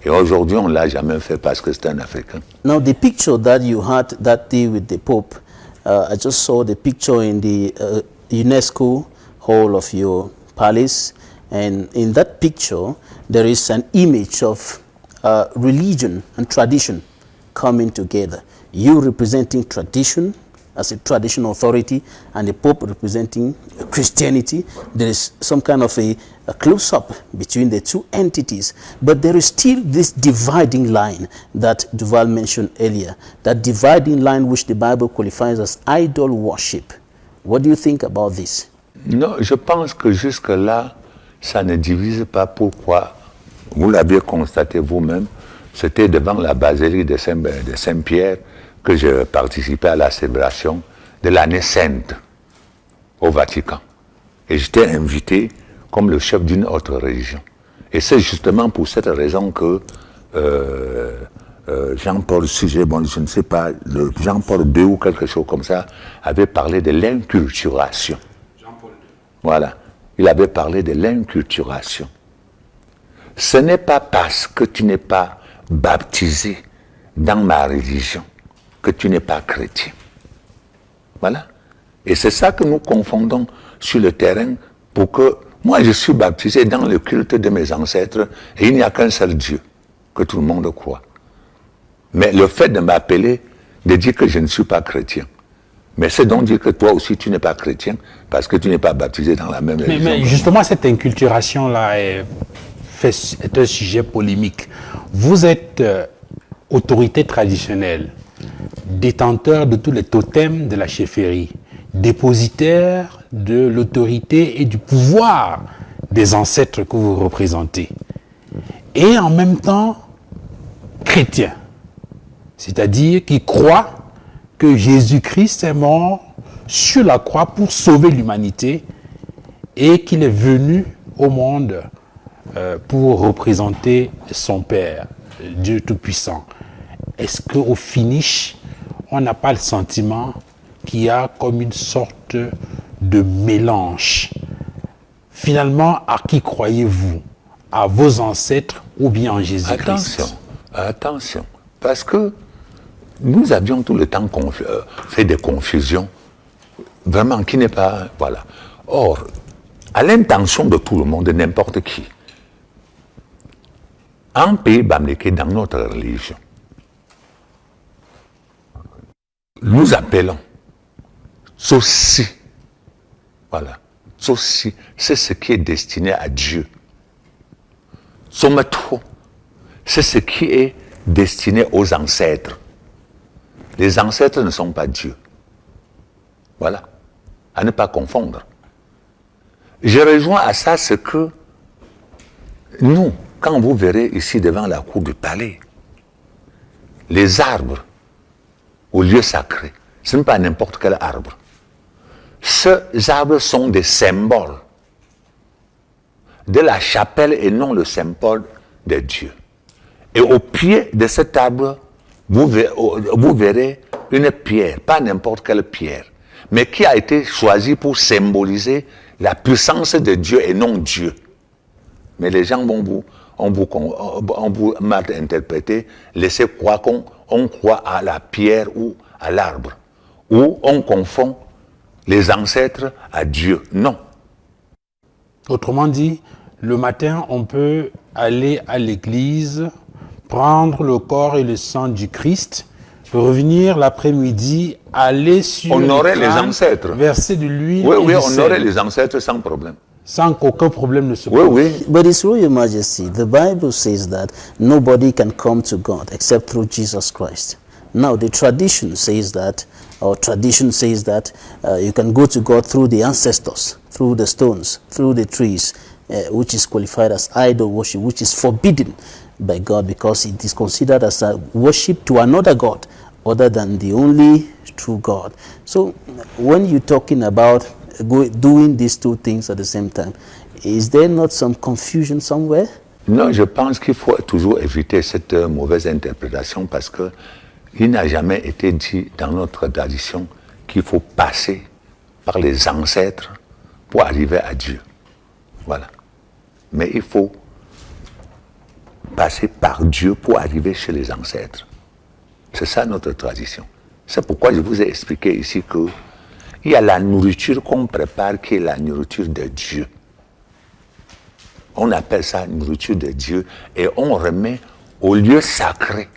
Et aujourd'hui, on ne l'a jamais fait parce que c'est un Africain. Now, the picture that you had that day with the Pope, I just saw the picture in the UNESCO hall of your palace. And in that picture, there is an image of religion and tradition coming together. You representing tradition as a traditional authority, and the Pope representing Christianity. There is some kind of a close-up between the two entities, but there is still this dividing line that Duval mentioned earlier, that dividing line which the Bible qualifies as idol worship. What do you think about this? Non, je pense que jusque-là, ça ne divise pas. Pourquoi? Vous l'avez constaté vous-même, c'était devant la basilique de Saint-Pierre que je participais à la célébration de l'année sainte au Vatican. Et j'étais invité comme le chef d'une autre religion. Et c'est justement pour cette raison que Jean-Paul Sujet, bon, je ne sais pas, Jean-Paul II ou quelque chose comme ça, avait parlé de l'inculturation. Jean-Paul II. Voilà. Il avait parlé de l'inculturation. Ce n'est pas parce que tu n'es pas baptisé dans ma religion que tu n'es pas chrétien. Voilà. Et c'est ça que nous confondons sur le terrain pour que moi je suis baptisé dans le culte de mes ancêtres et il n'y a qu'un seul Dieu que tout le monde croit. Mais le fait de m'appeler, de dire que je ne suis pas chrétien, mais c'est donc dire que toi aussi tu n'es pas chrétien parce que tu n'es pas baptisé dans la même religion. Mais justement cette inculturation-là est un sujet polémique. Vous êtes autorité traditionnelle, détenteur de tous les totems de la chefferie, dépositaire de l'autorité et du pouvoir des ancêtres que vous représentez, et en même temps chrétien, c'est-à-dire qui croit que Jésus-Christ est mort sur la croix pour sauver l'humanité et qu'il est venu au monde pour représenter son Père, Dieu Tout-Puissant. Est-ce qu'au finish, on n'a pas le sentiment qu'il y a comme une sorte de mélange? Finalement, à qui croyez-vous? À vos ancêtres ou bien en Jésus-Christ? Attention, parce que nous avions tout le temps fait des confusions, vraiment qui n'est pas... Voilà. Or, à l'intention de tout le monde, de n'importe qui, en pays bamléké, dans notre religion, nous appelons Tsossi. Voilà. Tsossi, c'est ce qui est destiné à Dieu. Somatro, c'est ce qui est destiné aux ancêtres. Les ancêtres ne sont pas Dieu. Voilà. À ne pas confondre. Je rejoins à ça ce que nous, quand vous verrez ici devant la cour du palais, les arbres au lieu sacré, ce n'est pas n'importe quel arbre. Ces arbres sont des symboles de la chapelle et non le symbole de Dieu. Et au pied de cet arbre, vous verrez une pierre, pas n'importe quelle pierre, mais qui a été choisie pour symboliser la puissance de Dieu et non Dieu. Mais les gens vont vous mal interpréter, laisser croire qu'on croit à la pierre ou à l'arbre, ou on confond les ancêtres à Dieu. Non. Autrement dit, le matin, on peut aller à l'église, prendre le corps et le sang du Christ, revenir l'après-midi, aller sur honorer les crâne, ancêtres, verser de l'huile oui, et du honorer sel, les ancêtres sans problème. sans qu'aucun problème ne se pose. Oui, oui. But His Royal Majesty, the Bible says that nobody can come to God except through Jesus Christ. Now, the tradition says that you can go to God through the ancestors, through the stones, through the trees, which is qualified as idol worship, which is forbidden by God because it is considered as a worship to another God other than the only true God. So, when you're talking about doing these two things at the same time, is there not some confusion somewhere? Non, je pense qu'il faut toujours éviter cette mauvaise interprétation parce que il n'a jamais été dit dans notre tradition qu'il faut passer par les ancêtres pour arriver à Dieu. Voilà. Mais il faut passer par Dieu pour arriver chez les ancêtres. C'est ça notre tradition. C'est pourquoi je vous ai expliqué ici qu'il y a la nourriture qu'on prépare qui est la nourriture de Dieu. On appelle ça nourriture de Dieu et on remet au lieu sacré.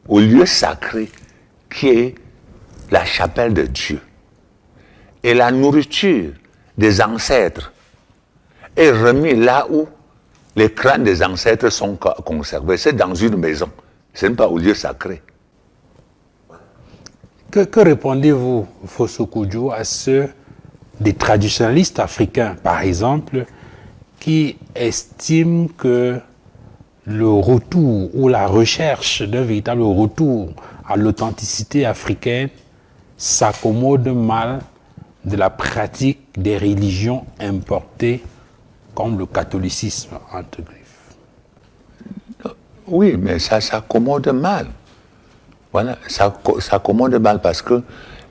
Au lieu sacré qui est la chapelle de Dieu. Et la nourriture des ancêtres est remise là où les crânes des ancêtres sont conservés. C'est dans une maison. Ce n'est pas au lieu sacré. Que répondez-vous, Fosso Kudjo, à ceux des traditionalistes africains, par exemple, qui estiment que le retour ou la recherche d'un véritable retour à l'authenticité africaine s'accommode mal de la pratique des religions importées comme le catholicisme, entre griffes? Oui, mais ça s'accommode mal. Voilà, ça s'accommode mal parce que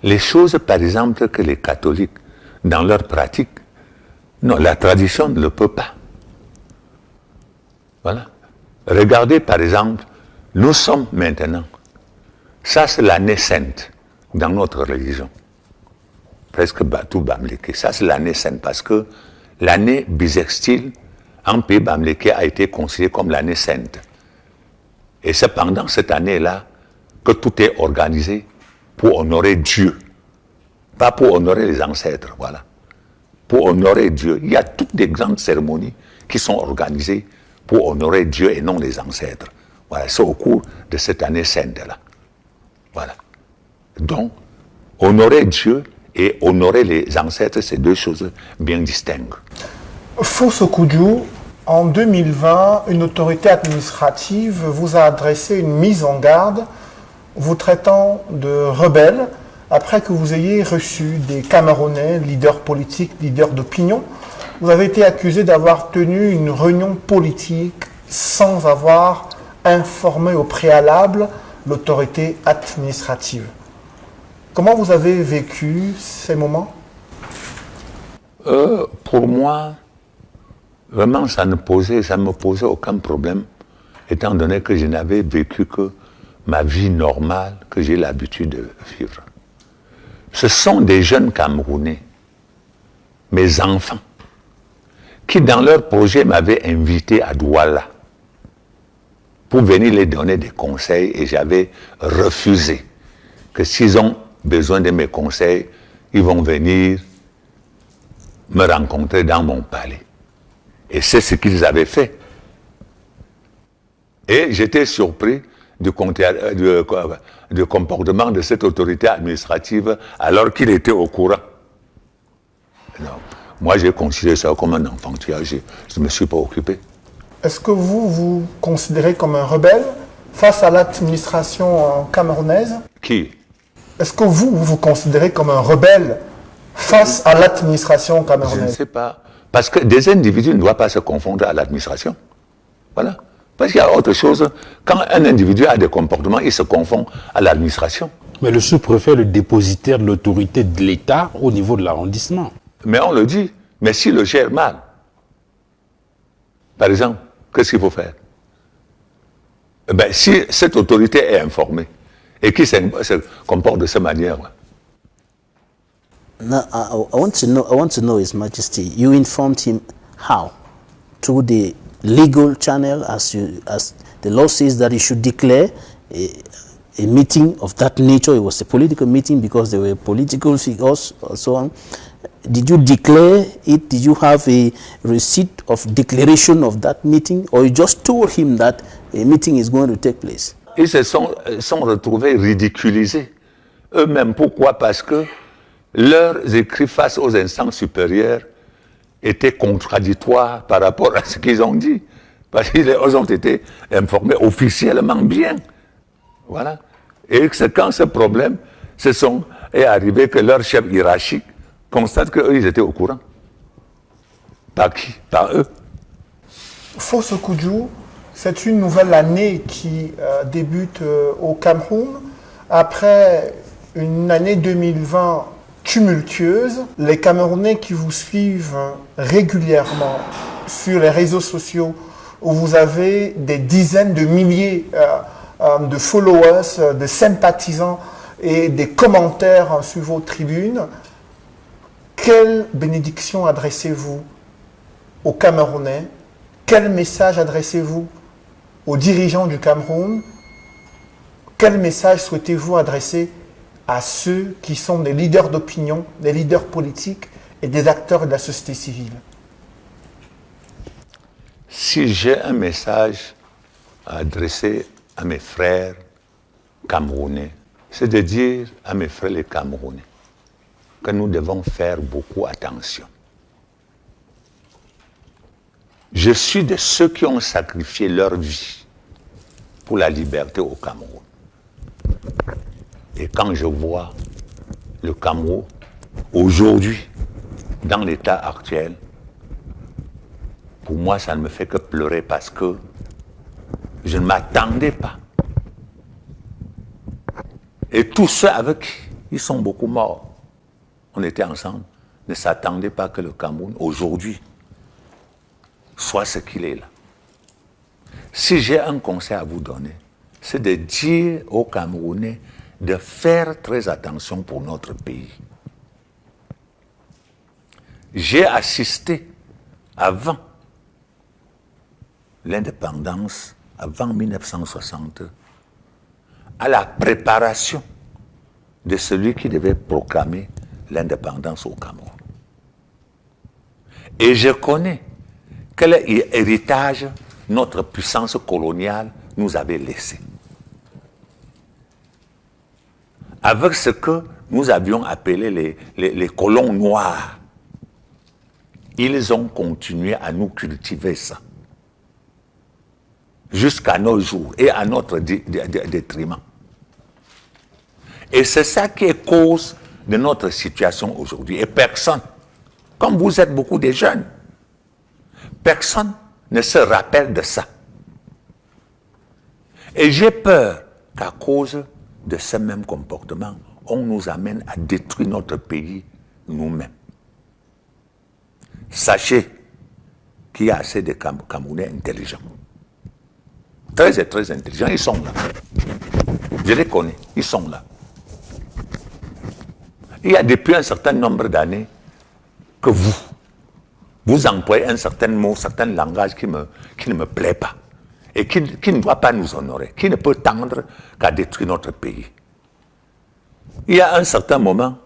les choses, par exemple, que les catholiques, dans leur pratique, non, la tradition ne le peut pas. Voilà. Regardez, par exemple, nous sommes maintenant, ça c'est l'année sainte dans notre religion. Presque tout Bamléké. Ça c'est l'année sainte parce que l'année bissextile en pays Bamléké a été considérée comme l'année sainte. Et c'est pendant cette année-là que tout est organisé pour honorer Dieu. Pas pour honorer les ancêtres, voilà. Pour honorer Dieu. Il y a toutes des grandes cérémonies qui sont organisées pour honorer Dieu et non les ancêtres. Voilà, c'est au cours de cette année sainte-là. Voilà. Donc, honorer Dieu et honorer les ancêtres, c'est deux choses bien distinctes. Fosso Kudjo, en 2020, une autorité administrative vous a adressé une mise en garde, vous traitant de rebelle, après que vous ayez reçu des Camerounais, leaders politiques, leaders d'opinion. Vous avez été accusé d'avoir tenu une réunion politique sans avoir informé au préalable l'autorité administrative. Comment vous avez vécu ces moments? Pour moi, vraiment, ça ne me posait aucun problème, étant donné que je n'avais vécu que ma vie normale que j'ai l'habitude de vivre. Ce sont des jeunes Camerounais, mes enfants, qui dans leur projet m'avaient invité à Douala pour venir les donner des conseils et j'avais refusé que s'ils ont besoin de mes conseils, ils vont venir me rencontrer dans mon palais. Et c'est ce qu'ils avaient fait. Et j'étais surpris du comportement de cette autorité administrative alors qu'il était au courant. Non. Moi, j'ai considéré ça comme un enfantillage. Je ne me suis pas occupé. Est-ce que vous vous considérez comme un rebelle face à l'administration camerounaise? Qui? Est-ce que vous vous considérez comme un rebelle face à l'administration camerounaise? Je ne sais pas. Parce que des individus ne doivent pas se confondre à l'administration. Voilà. Parce qu'il y a autre chose. Quand un individu a des comportements, il se confond à l'administration. Mais le sous-préfet est le dépositaire de l'autorité de l'État au niveau de l'arrondissement. Mais on le dit. Mais s'il le gère mal, par exemple, qu'est-ce qu'il faut faire? Ben, si cette autorité est informée et qui se comporte de cette manière. Now, I want to know, His Majesty, you informed him how? Through the legal channel, as the law says that he should declare a meeting of that nature. It was a political meeting because there were political figures and so on. Did you declare it? Did you have a receipt of declaration of that meeting? Or you just told him that a meeting is going to take place? Ils se sont retrouvés ridiculisés eux-mêmes. Pourquoi? Parce que leurs écrits face aux instances supérieures étaient contradictoires par rapport à ce qu'ils ont dit. Parce qu'ils ont été informés officiellement bien. Voilà. Et c'est quand ce problème est arrivé que leur chef hiérarchique constate qu'eux, ils étaient au courant. Par qui? Par eux. Fosso Kudjo, c'est une nouvelle année qui débute au Cameroun. Après une année 2020 tumultueuse. Les Camerounais qui vous suivent régulièrement sur les réseaux sociaux, où vous avez des dizaines de milliers de followers, de sympathisants et des commentaires sur vos tribunes, quelle bénédiction adressez-vous aux Camerounais? Quel message adressez-vous aux dirigeants du Cameroun? Quel message souhaitez-vous adresser à ceux qui sont des leaders d'opinion, des leaders politiques et des acteurs de la société civile? Si j'ai un message à adresser à mes frères camerounais, c'est de dire à mes frères les Camerounais que nous devons faire beaucoup attention. Je suis de ceux qui ont sacrifié leur vie pour la liberté au Cameroun. Et quand je vois le Cameroun aujourd'hui, dans l'état actuel, pour moi, ça ne me fait que pleurer parce que je ne m'attendais pas. Et tous ceux avec qui ils sont beaucoup morts, on était ensemble, ne s'attendaient pas que le Cameroun, aujourd'hui, soit ce qu'il est là. Si j'ai un conseil à vous donner, c'est de dire aux Camerounais de faire très attention pour notre pays. J'ai assisté avant l'indépendance, avant 1960, à la préparation de celui qui devait proclamer l'indépendance au Cameroun. Et je connais quel héritage notre puissance coloniale nous avait laissé. Avec ce que nous avions appelé les colons noirs, ils ont continué à nous cultiver ça. Jusqu'à nos jours et à notre détriment. Et c'est ça qui est cause de notre situation aujourd'hui. Et personne, comme vous êtes beaucoup de jeunes, personne ne se rappelle de ça. Et j'ai peur qu'à cause de ce même comportement, on nous amène à détruire notre pays nous-mêmes. Sachez qu'il y a assez de Camerounais intelligents. Très intelligents, ils sont là. Je les connais, ils sont là. Il y a depuis un certain nombre d'années que vous employez un certain mot, un certain langage qui ne me plaît pas et qui ne doit pas nous honorer, qui ne peut tendre qu'à détruire notre pays. Il y a un certain moment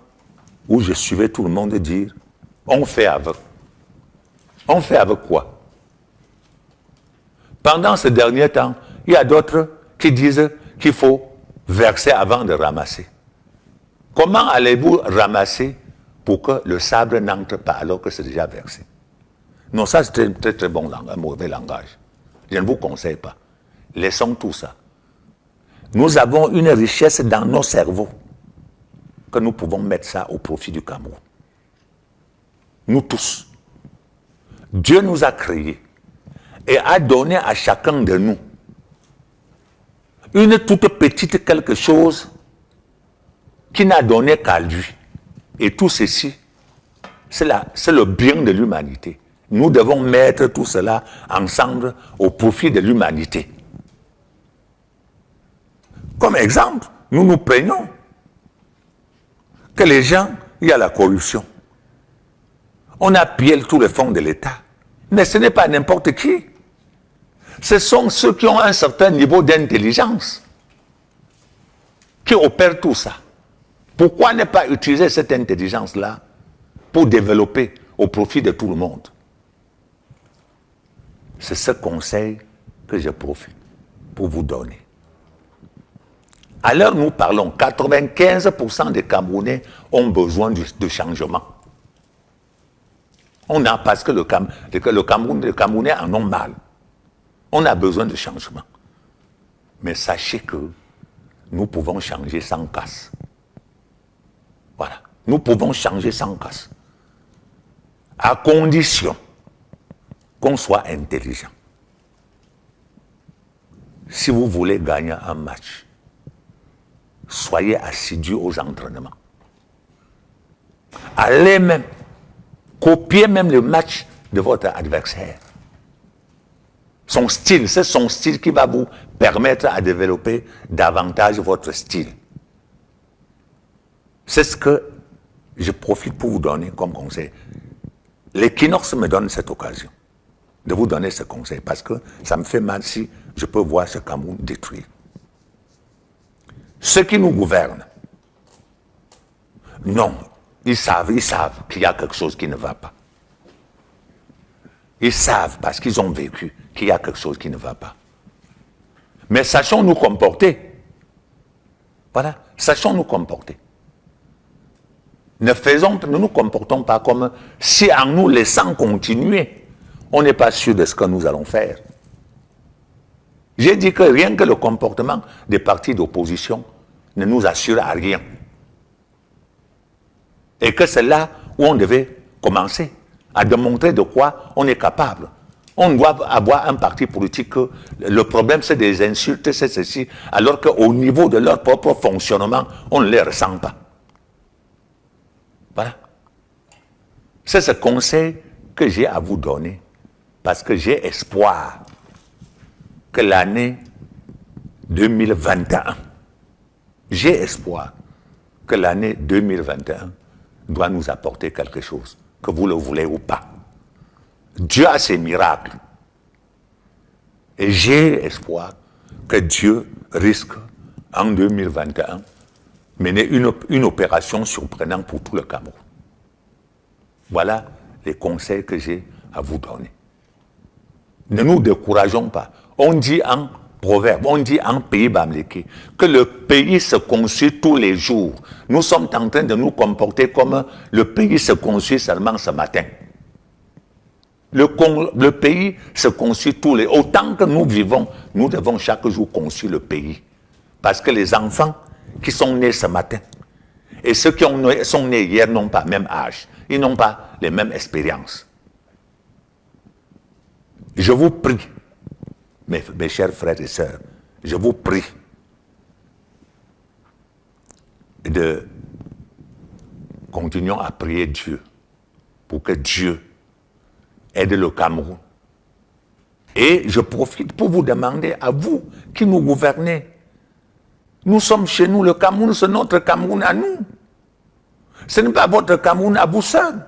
où je suivais tout le monde dire « on fait avec ». On fait avec quoi? Pendant ce dernier temps, il y a d'autres qui disent qu'il faut verser avant de ramasser. Comment allez-vous ramasser pour que le sable n'entre pas alors que c'est déjà versé? Non, ça c'est un très bon langage, un mauvais langage. Je ne vous conseille pas. Laissons tout ça. Nous avons une richesse dans nos cerveaux que nous pouvons mettre ça au profit du Cameroun. Nous tous. Dieu nous a créés et a donné à chacun de nous une toute petite quelque chose qui n'a donné qu'à lui. Et tout ceci, c'est le bien de l'humanité. Nous devons mettre tout cela ensemble au profit de l'humanité. Comme exemple, nous nous plaignons que les gens, il y a la corruption. On a pillé tous les fonds de l'État. Mais ce n'est pas n'importe qui. Ce sont ceux qui ont un certain niveau d'intelligence qui opèrent tout ça. Pourquoi ne pas utiliser cette intelligence-là pour développer au profit de tout le monde? C'est ce conseil que je profite pour vous donner. À l'heure où nous parlons, 95% des Camerounais ont besoin de changement. Parce que le Camerounais en ont mal. On a besoin de changement. Mais sachez que nous pouvons changer sans casse. Voilà. Nous pouvons changer sans casse. À condition qu'on soit intelligent. Si vous voulez gagner un match, soyez assidus aux entraînements. Allez même copier même le match de votre adversaire. Son style, c'est son style qui va vous permettre à développer davantage votre style. C'est ce que je profite pour vous donner comme conseil. L'équinoxe me donne cette occasion de vous donner ce conseil parce que ça me fait mal si je peux voir ce Cameroun détruit. Ceux qui nous gouvernent, non, ils savent qu'il y a quelque chose qui ne va pas. Ils savent, parce qu'ils ont vécu, qu'il y a quelque chose qui ne va pas. Mais sachons nous comporter. Voilà, sachons nous comporter. Ne nous comportons pas comme si en nous laissant continuer, on n'est pas sûr de ce que nous allons faire. J'ai dit que rien que le comportement des partis d'opposition ne nous assure à rien. Et que c'est là où on devait commencer à démontrer de quoi on est capable. On doit avoir un parti politique que le problème c'est des insultes, c'est ceci, alors qu'au niveau de leur propre fonctionnement, on ne les ressent pas. Voilà. C'est ce conseil que j'ai à vous donner, parce que j'ai espoir que l'année 2021, j'ai espoir que l'année 2021 doit nous apporter quelque chose, que vous le voulez ou pas. Dieu a ses miracles. Et j'ai espoir que Dieu risque, en 2021, mener une opération surprenante pour tout le Cameroun. Voilà les conseils que j'ai à vous donner. Ne nous décourageons pas. On dit en proverbe, on dit en pays bamléké, que le pays se construit tous les jours. Nous sommes en train de nous comporter comme le pays se construit seulement ce matin. Le pays se construit tous les... Autant que nous vivons, nous devons chaque jour construire le pays. Parce que les enfants qui sont nés ce matin et ceux qui sont nés hier n'ont pas le même âge. Ils n'ont pas les mêmes expériences. Je vous prie, mes chers frères et sœurs, je vous prie de continuer à prier Dieu pour que Dieu aide le Cameroun. Et je profite pour vous demander à vous qui nous gouvernez. Nous sommes chez nous, le Cameroun, c'est notre Cameroun à nous. Ce n'est pas votre Cameroun à vous seul.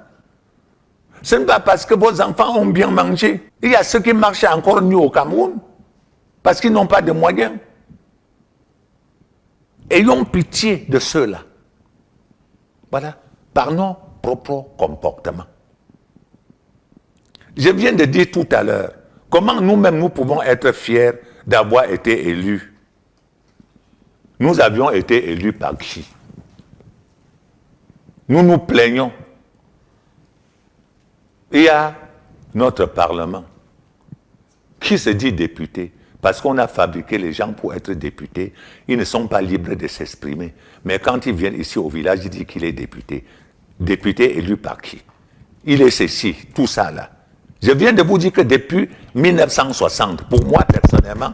Ce n'est pas parce que vos enfants ont bien mangé. Il y a ceux qui marchent encore mieux au Cameroun parce qu'ils n'ont pas de moyens. Ayons pitié de ceux-là. Voilà, par nos propres comportements. Je viens de dire tout à l'heure comment nous-mêmes nous pouvons être fiers d'avoir été élus. Nous avions été élus par qui? Nous nous plaignons. Il y a notre Parlement qui se dit député parce qu'on a fabriqué les gens pour être députés. Ils ne sont pas libres de s'exprimer. Mais quand ils viennent ici au village, ils disent qu'il est député. Député élu par qui? Il est ceci, tout ça là. Je viens de vous dire que depuis 1960, pour moi personnellement,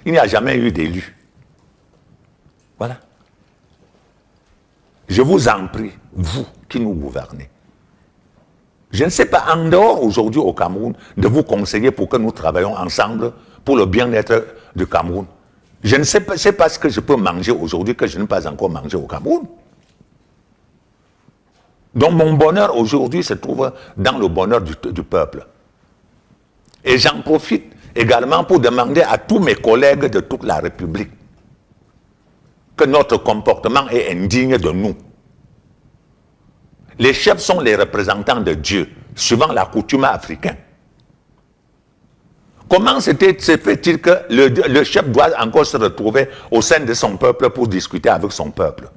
il n'y a jamais eu d'élu. Voilà. Je vous en prie, vous qui nous gouvernez. Je ne sais pas, en dehors aujourd'hui au Cameroun, de vous conseiller pour que nous travaillions ensemble pour le bien-être du Cameroun. Je ne sais pas, c'est pas ce que je peux manger aujourd'hui que je n'ai pas encore mangé au Cameroun. Donc mon bonheur aujourd'hui se trouve dans le bonheur du peuple. Et j'en profite également pour demander à tous mes collègues de toute la République que notre comportement est indigne de nous. Les chefs sont les représentants de Dieu, suivant la coutume africaine. Comment se fait-il que le chef doit encore se retrouver au sein de son peuple pour discuter avec son peuple?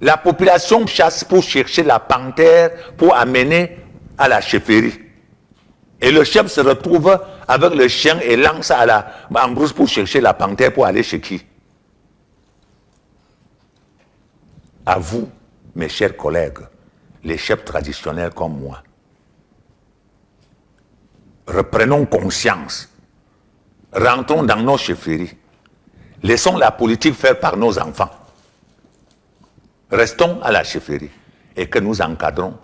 La population chasse pour chercher la panthère pour amener à la chefferie. Et le chef se retrouve avec le chien et lance à la embrousse pour chercher la panthère pour aller chez qui? À vous, mes chers collègues, les chefs traditionnels comme moi, reprenons conscience, rentrons dans nos chefferies, laissons la politique faire par nos enfants. restons à la chefferie et que nous encadrons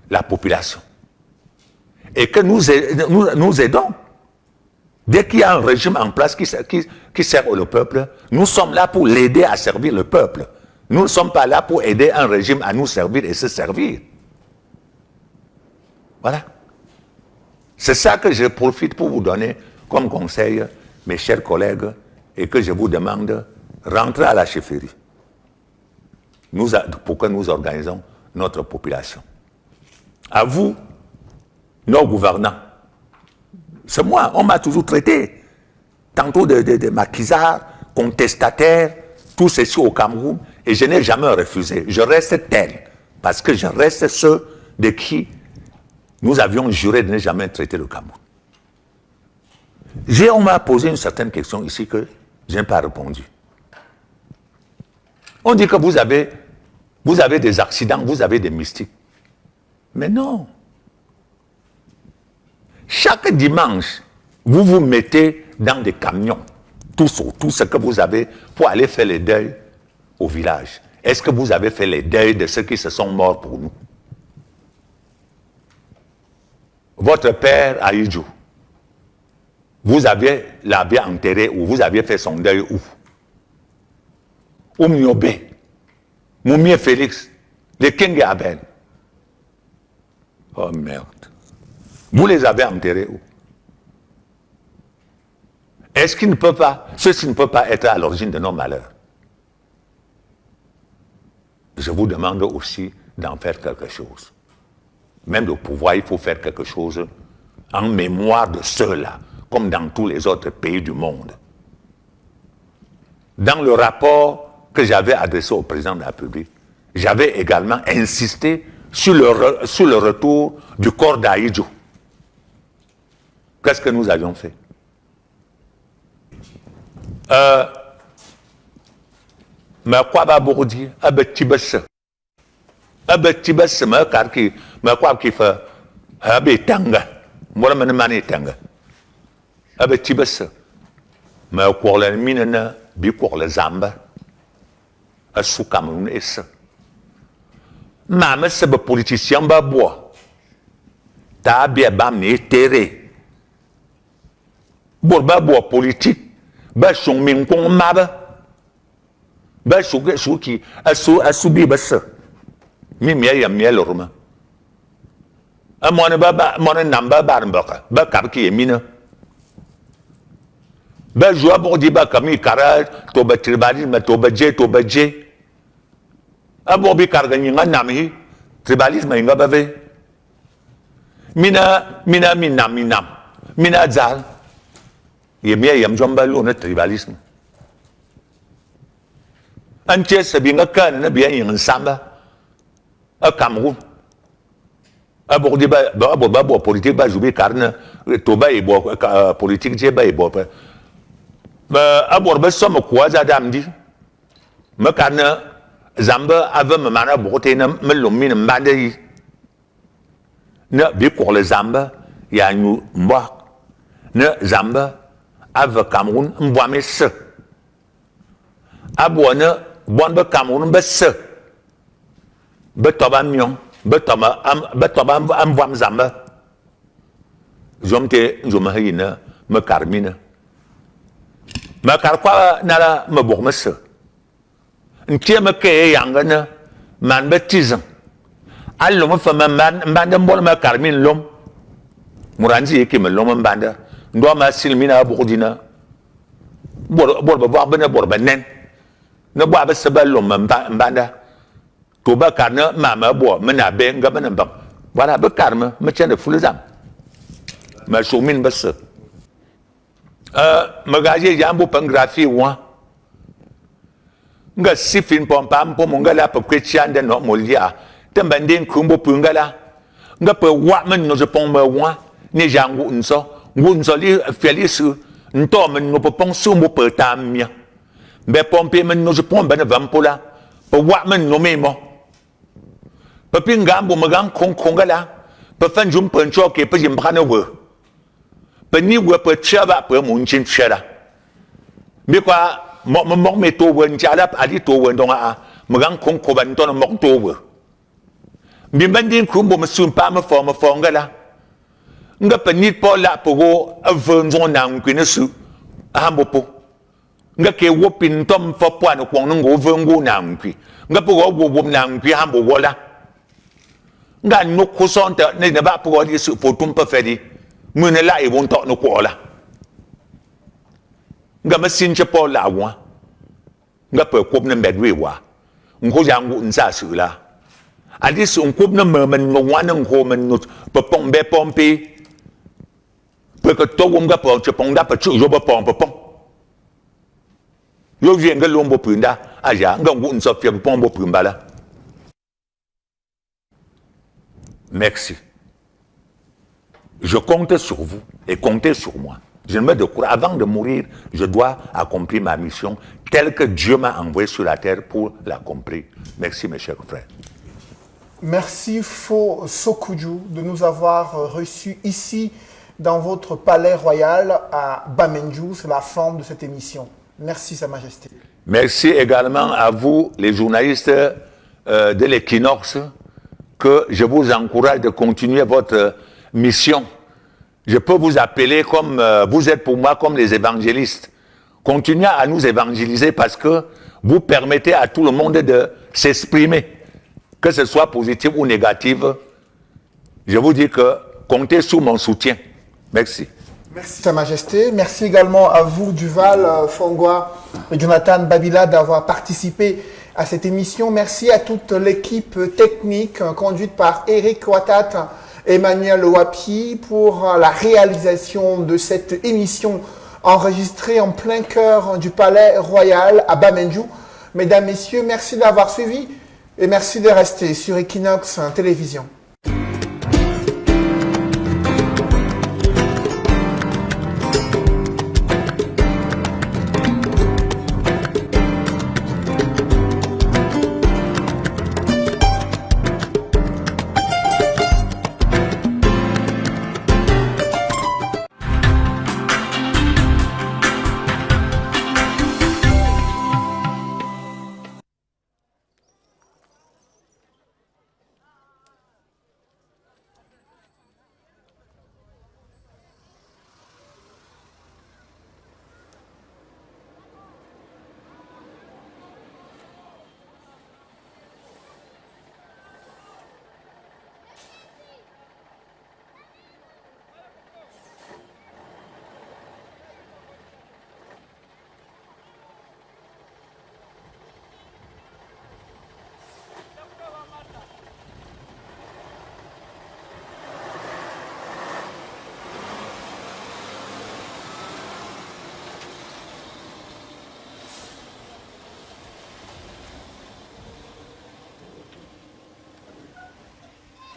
la population. Et que nous aidons. Dès qu'il y a un régime en place qui sert le peuple, nous sommes là pour l'aider à servir le peuple. Nous ne sommes pas là pour aider un régime à nous servir et se servir. Voilà. C'est ça que je profite pour vous donner comme conseil, mes chers collègues, et que je vous demande, rentrez à la chefferie pour que nous organisons notre population. À vous, nos gouvernants. C'est moi, on m'a toujours traité, tantôt de maquisard, contestataire, tout ceci au Cameroun, et je n'ai jamais refusé. Je reste tel, parce que je reste ceux de qui nous avions juré de ne jamais traiter le Cameroun. On m'a posé une certaine question ici que je n'ai pas répondu. On dit que vous avez des accidents, vous avez des mystiques. Mais non. Chaque dimanche, vous vous mettez dans des camions, tout ce que vous avez, pour aller faire les deuils au village. Est-ce que vous avez fait les deuils de ceux qui se sont morts pour nous? Votre père à Idjou, vous l'avez enterré où? Vous aviez fait son deuil où? Oumniobe, Moumie Félix, les Kenge Abel. Oh merde. Vous les avez enterrés où? Est-ce qu'ils ne peuvent pas, ceux-ci ne peuvent pas être à l'origine de nos malheurs? Je vous demande aussi d'en faire quelque chose. Même le pouvoir, il faut faire quelque chose en mémoire de ceux-là, comme dans tous les autres pays du monde. Dans le rapport que j'avais adressé au président de la République, j'avais également insisté sur le retour du corps d'Aïdjou. Qu'est-ce que nous avions fait? Mais quoi va vous dire? Tibes, mais quoi qui fait? Tanga. Moi, je ne tanga. Tibes, mais quoi les mines, quoi les zamba, à sous Cameroun et ça. Mais c'est le politicien qui boit. T'as bien bamné terré. Bourba bois politique. Bah, son min qu'on m'a. Bah, sous qui a subi ça. Mimia miel roma. A mon namba barmbaka. Bah, carki et mine. Bah, joua bourdi ba kami kara, toba tribalisme, toba dje. A bourbi kargani nga nami, tribalisme inga bave. Mina zal. Yemia yam jomba le tribalisme. Antier se binga kan na bien yin samba. A Cameroun. A bourdi ba politique ba joubi karne, toba et bo politique je ba et bo. A bourba somme quoi zadam di. Me karne zamba ave me mana bourte na me lomine mbande. Ne bi pour les zamba ya ñu mba. Ne zamba ave Cameroun mbwame se. Abouane bon Cameroun be se. Betoba mion, betoba mbwam zamba. Jomte jomahina me carmine. Me carquois nala me bourme se. N'tie me keye yangana man betizan. Allo me fa man mbandembol me carmine l'homme. Mouranzi qui me l'homme mbanda. Ndo ma silmina bourdina. Borba voir bene borba nen. Ne bois ba se ballon mbanda. Toba karne mama bois mena benga benambam. Voilà be karme me tiens de foulezam. Ma soumine basse. Magaje jambo pangraphie wa. Nga sifin pompam po mongala pe kwetiande no molia. Tembandin kumbo pungala. Nga pe wa men no je pomba wa. Ni jangu nso. Ngunso li felisu. Nto men no pe pong sumo pe tamia. Be pompe men no je pomba ne vampola. Pe wa men no memo. Pe pingambo magang kongala. Pe fanjum pencho ke pe jimbrane we. Pe ni we pe chaba pe munchin chera. Mais quoi, mon métaux, on tient là, à dit, on a M'gan kon ko ban ton mok towe. Mbimban din kumbo m'sun pa me forme ngala. Nga penit po la pogo avon zon na nkwine su. Hambopo. Nga ke wopin tom fo po an kwon ngo vengo na nkwi. Nga pogo wo na nkwi hambo wola. Nga no ko sonte ne ba pogo di su fotum pa fedi. Mune la e won to no ko la. Nga masin che po la wa. Nga pe kop ne medwe wa. Ngo jangu nsa su la. Adis on kop ne men no wan ngo men no pe pom be pompi. Pe que to wom ga po che pong da pa chu yo ba pom pom. Yo vient ga lombo punda aja nga ngun so fie pom bo pumba la. Merci. Je compte sur vous et comptez sur moi. Je ne me décourage. Avant de mourir, je dois accomplir ma mission telle que Dieu m'a envoyé sur la terre pour l'accomplir. Merci mes chers frères. Merci Fo Sokoudjou de nous avoir reçus ici dans votre palais royal à Bamenjou. C'est la forme de cette émission. Merci Sa Majesté. Merci également à vous, les journalistes de l'Équinoxe, que je vous encourage de continuer votre mission. Je peux vous appeler comme vous êtes pour moi comme les évangélistes. Continuez à nous évangéliser parce que vous permettez à tout le monde de s'exprimer, que ce soit positif ou négatif. Je vous dis que comptez sur mon soutien. Merci. Merci Sa Majesté. Merci également à vous, Duval Fongwa et Jonathan Babila, d'avoir participé à cette émission. Merci à toute l'équipe technique conduite par Eric Ouattat, Emmanuel Wapi pour la réalisation de cette émission enregistrée en plein cœur du Palais Royal à Bamenjou. Mesdames, Messieurs, merci d'avoir suivi et merci de rester sur Equinox Télévision.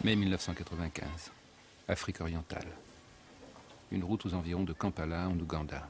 Mai 1995, Afrique orientale. Une route aux environs de Kampala, en Ouganda.